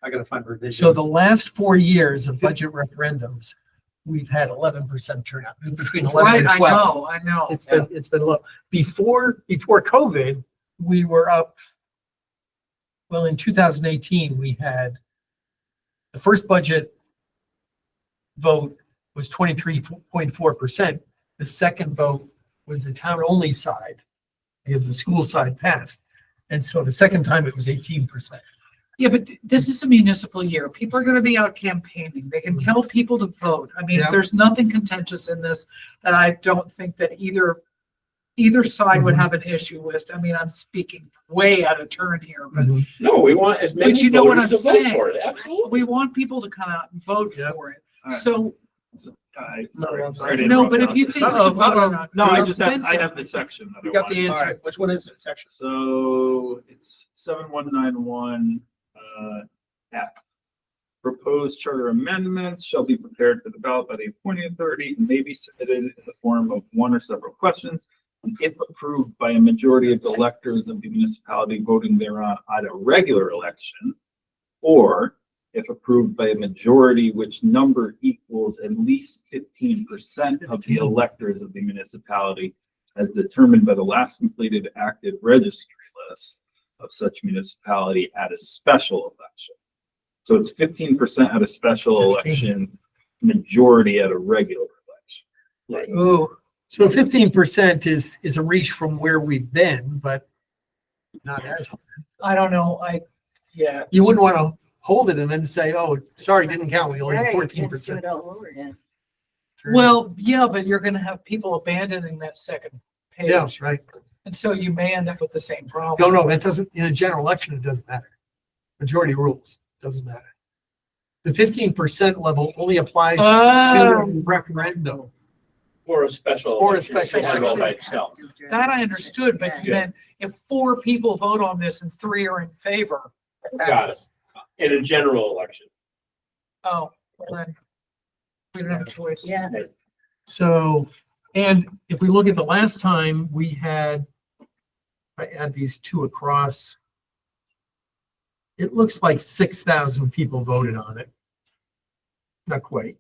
I gotta find revision. So the last 4 years of budget referendums, we've had 11% turnout, between 11 Right, and I 12. know, I know. It's been low. Before COVID, we were up. Well, in 2018, we had the first budget vote was 23.4%. the second vote was the town only side because the school side passed. And so the second time it was 18%. Yeah, but this is a municipal year. People are gonna be out campaigning. They can tell people to vote. I mean, Yeah. there's nothing contentious in this that I don't think that either side would have an issue with. I mean, I'm speaking way out of turn here, but No, we want as many But you know what voters to I'm vote saying. for it, absolutely. we want people to come out and vote Yeah. for it. All right. So, Sorry to no, interrupt, but if you Jonathan. think. No, I have the section. that I You got want. the All answer. right. Which one is it? Section? So it's 7191, F. Proposed charter amendments shall be prepared for the ballot by the appointing authority and may be submitted in the form of one or several questions. And if approved by a majority of the electors of the municipality voting thereon at a regular election, or if approved by a majority which number equals at least 15% of the electors of the municipality as determined by the last completed active registry list of such municipality at a special election. So it's 15% at a special 15. election, majority at a regular election. Ooh, So 15% is a reach from where we've been, but not as. I don't know. Yeah. You wouldn't want to hold it and then say, oh, sorry, didn't count. We only had Right, 14%. do it all over again. Well, yeah, but you're gonna have people abandoning that second Yeah, page. right. And so you may end up with the same No, problem. no, that doesn't, in a general election, it doesn't matter. Majority rules, doesn't matter. The 15% level only applies to Oh. referendum. Or a special. Or a election, special it should go election. by itself. That I understood, but Yeah. then if 4 people vote on this and 3 are in favor, it Got it. passes. In a general election. Oh, well then, we don't have a choice. Yeah. So, and if we look at the last time, we had, I add these two across. It looks like 6,000 people voted on it. Not quite.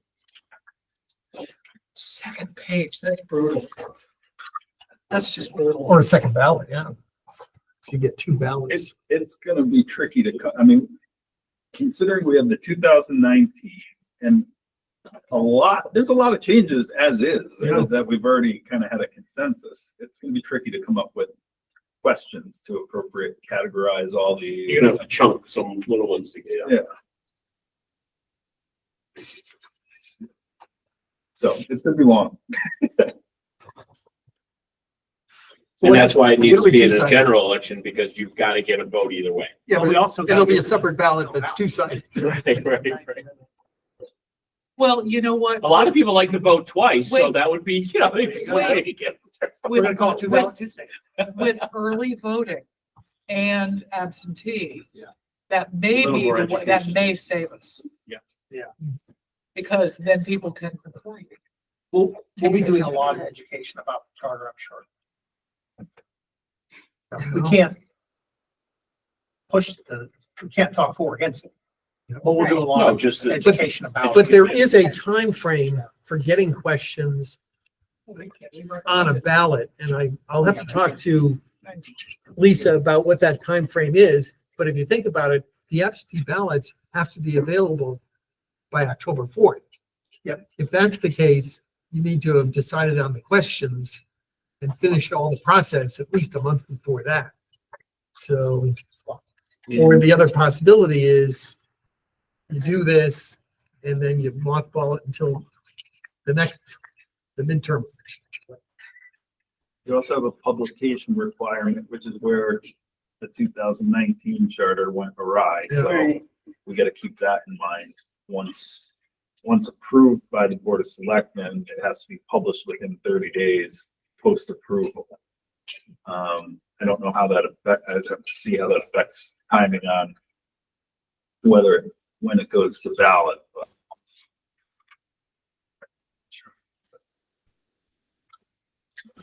Second page, that's brutal. That's just brutal. Or a second ballot, yeah. So you get 2 ballots. It's gonna be tricky to cut. I mean, considering we have the 2019 and there's a lot of changes as is Yeah. that we've already kind of had a consensus. It's gonna be tricky to come up with questions to appropriate categorize all the. You're gonna have to chunk some little ones together. Yeah. So it's gonna be long. And that's why it needs to be in a two-sided. general election, because you've got to get a vote either way. Yeah, Well, we but also it'll gotta be a get- separate ballot that's 2-sided. Right. Well, you know what? A lot of people like to vote twice, so Wait. that would be, it's. Wait. We're gonna call it 2 ballots Tuesday. With early voting and absentee. Yeah. That may Little be, more the way- that education. may save us. Yeah. Yeah. Because then people can. We'll be doing a lot of education about the charter, I'm sure. We can't we can't talk for or against it. But we'll do a lot No, of just the- education about. But there is a time frame for getting questions on a ballot, and I'll have to talk to Lisa about what that time frame is. But if you think about it, the absentee ballots have to be available by October 4th. Yep. If that's the case, you need to have decided on the questions and finished all the process at least a month before that. So, or the other possibility is you do this and then you mothball it until the midterm. You also have a publication requirement, which is where the 2019 charter went awry. So Right. we got to keep that in mind. Once approved by the Board of Selectmen, it has to be published within 30 days post approval. I don't know how that affects, I have to see how that affects timing on when it goes to ballot. But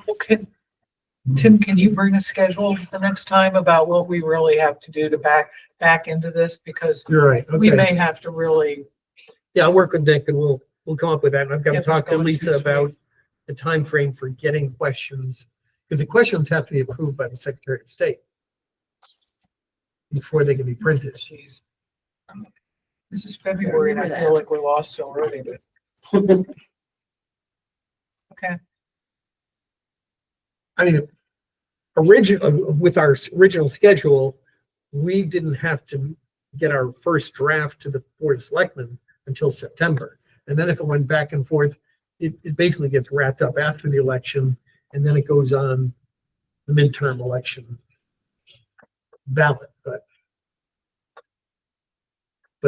Okay. Tim, can you bring a schedule the next time about what we really have to do to back into this? Because You're right. we Okay. may have to really, Yeah, I'll work with Dick and we'll come up with that. And I've got to If it's talk to going Lisa too about the time frame for getting questions. Because the questions have to be approved by the Secretary of State before they can be printed. geez. This is February and I feel like we're lost already, but. Okay. I mean, with our original schedule, we didn't have to get our first draft to the Board of Selectmen until September. And then if it went back and forth, it basically gets wrapped up after the election, and then it goes on the midterm election ballot, but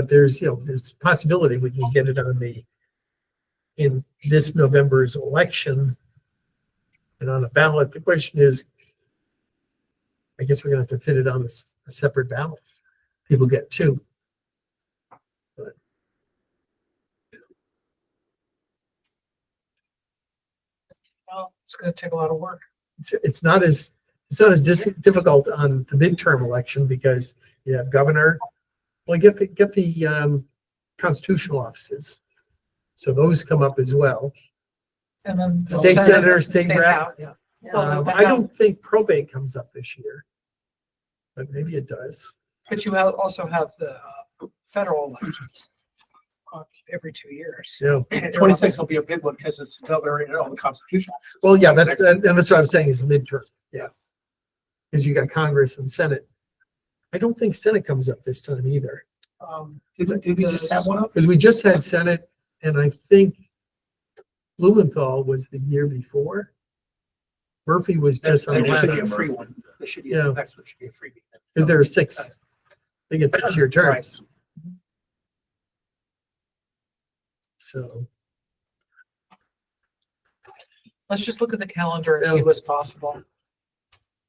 there's, there's a possibility we can get it on in this November's election and on a ballot. The question is, I guess we're gonna have to fit it on a separate ballot. People get two. But Well, it's gonna take a lot of work. it's not as difficult on the midterm election because you have governor. Well, get the constitutional offices. So those come up as well. And then. the State Senate- senator, state rep. House, yeah. Well, I don't think probate comes up this year, but maybe it does. But you also have the federal elections every 2 years. Yeah. 26 will be a big one because it's governor and all the constitutional. offices. Well, yeah, that's what I'm saying is the midterm. Yeah. Because you got Congress and Senate. I don't think Senate comes up this time either. Did we just have one up? Because we just had Senate, and I think Blumenthal was the year before. Murphy was just on the There should last, be a free one. There should be, Yeah. the next one should be a freebie. because there are six, I think it's 6-year terms. So, Let's just look at the calendar and Yeah. see what's possible.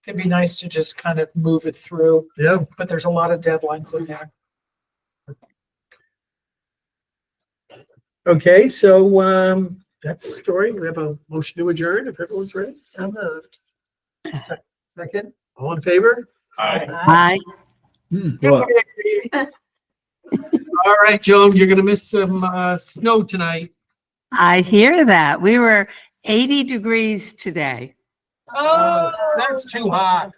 It'd be nice to just kind of move it through, yeah, but there's a lot of deadlines in there. okay, so, that's the story. We have a motion to adjourn if everyone's ready. So moved. Second, all in favor? Hi. Well, All right, Joan, you're gonna miss some, snow tonight. I hear that. We were 80 degrees today. Oh, that's too hot.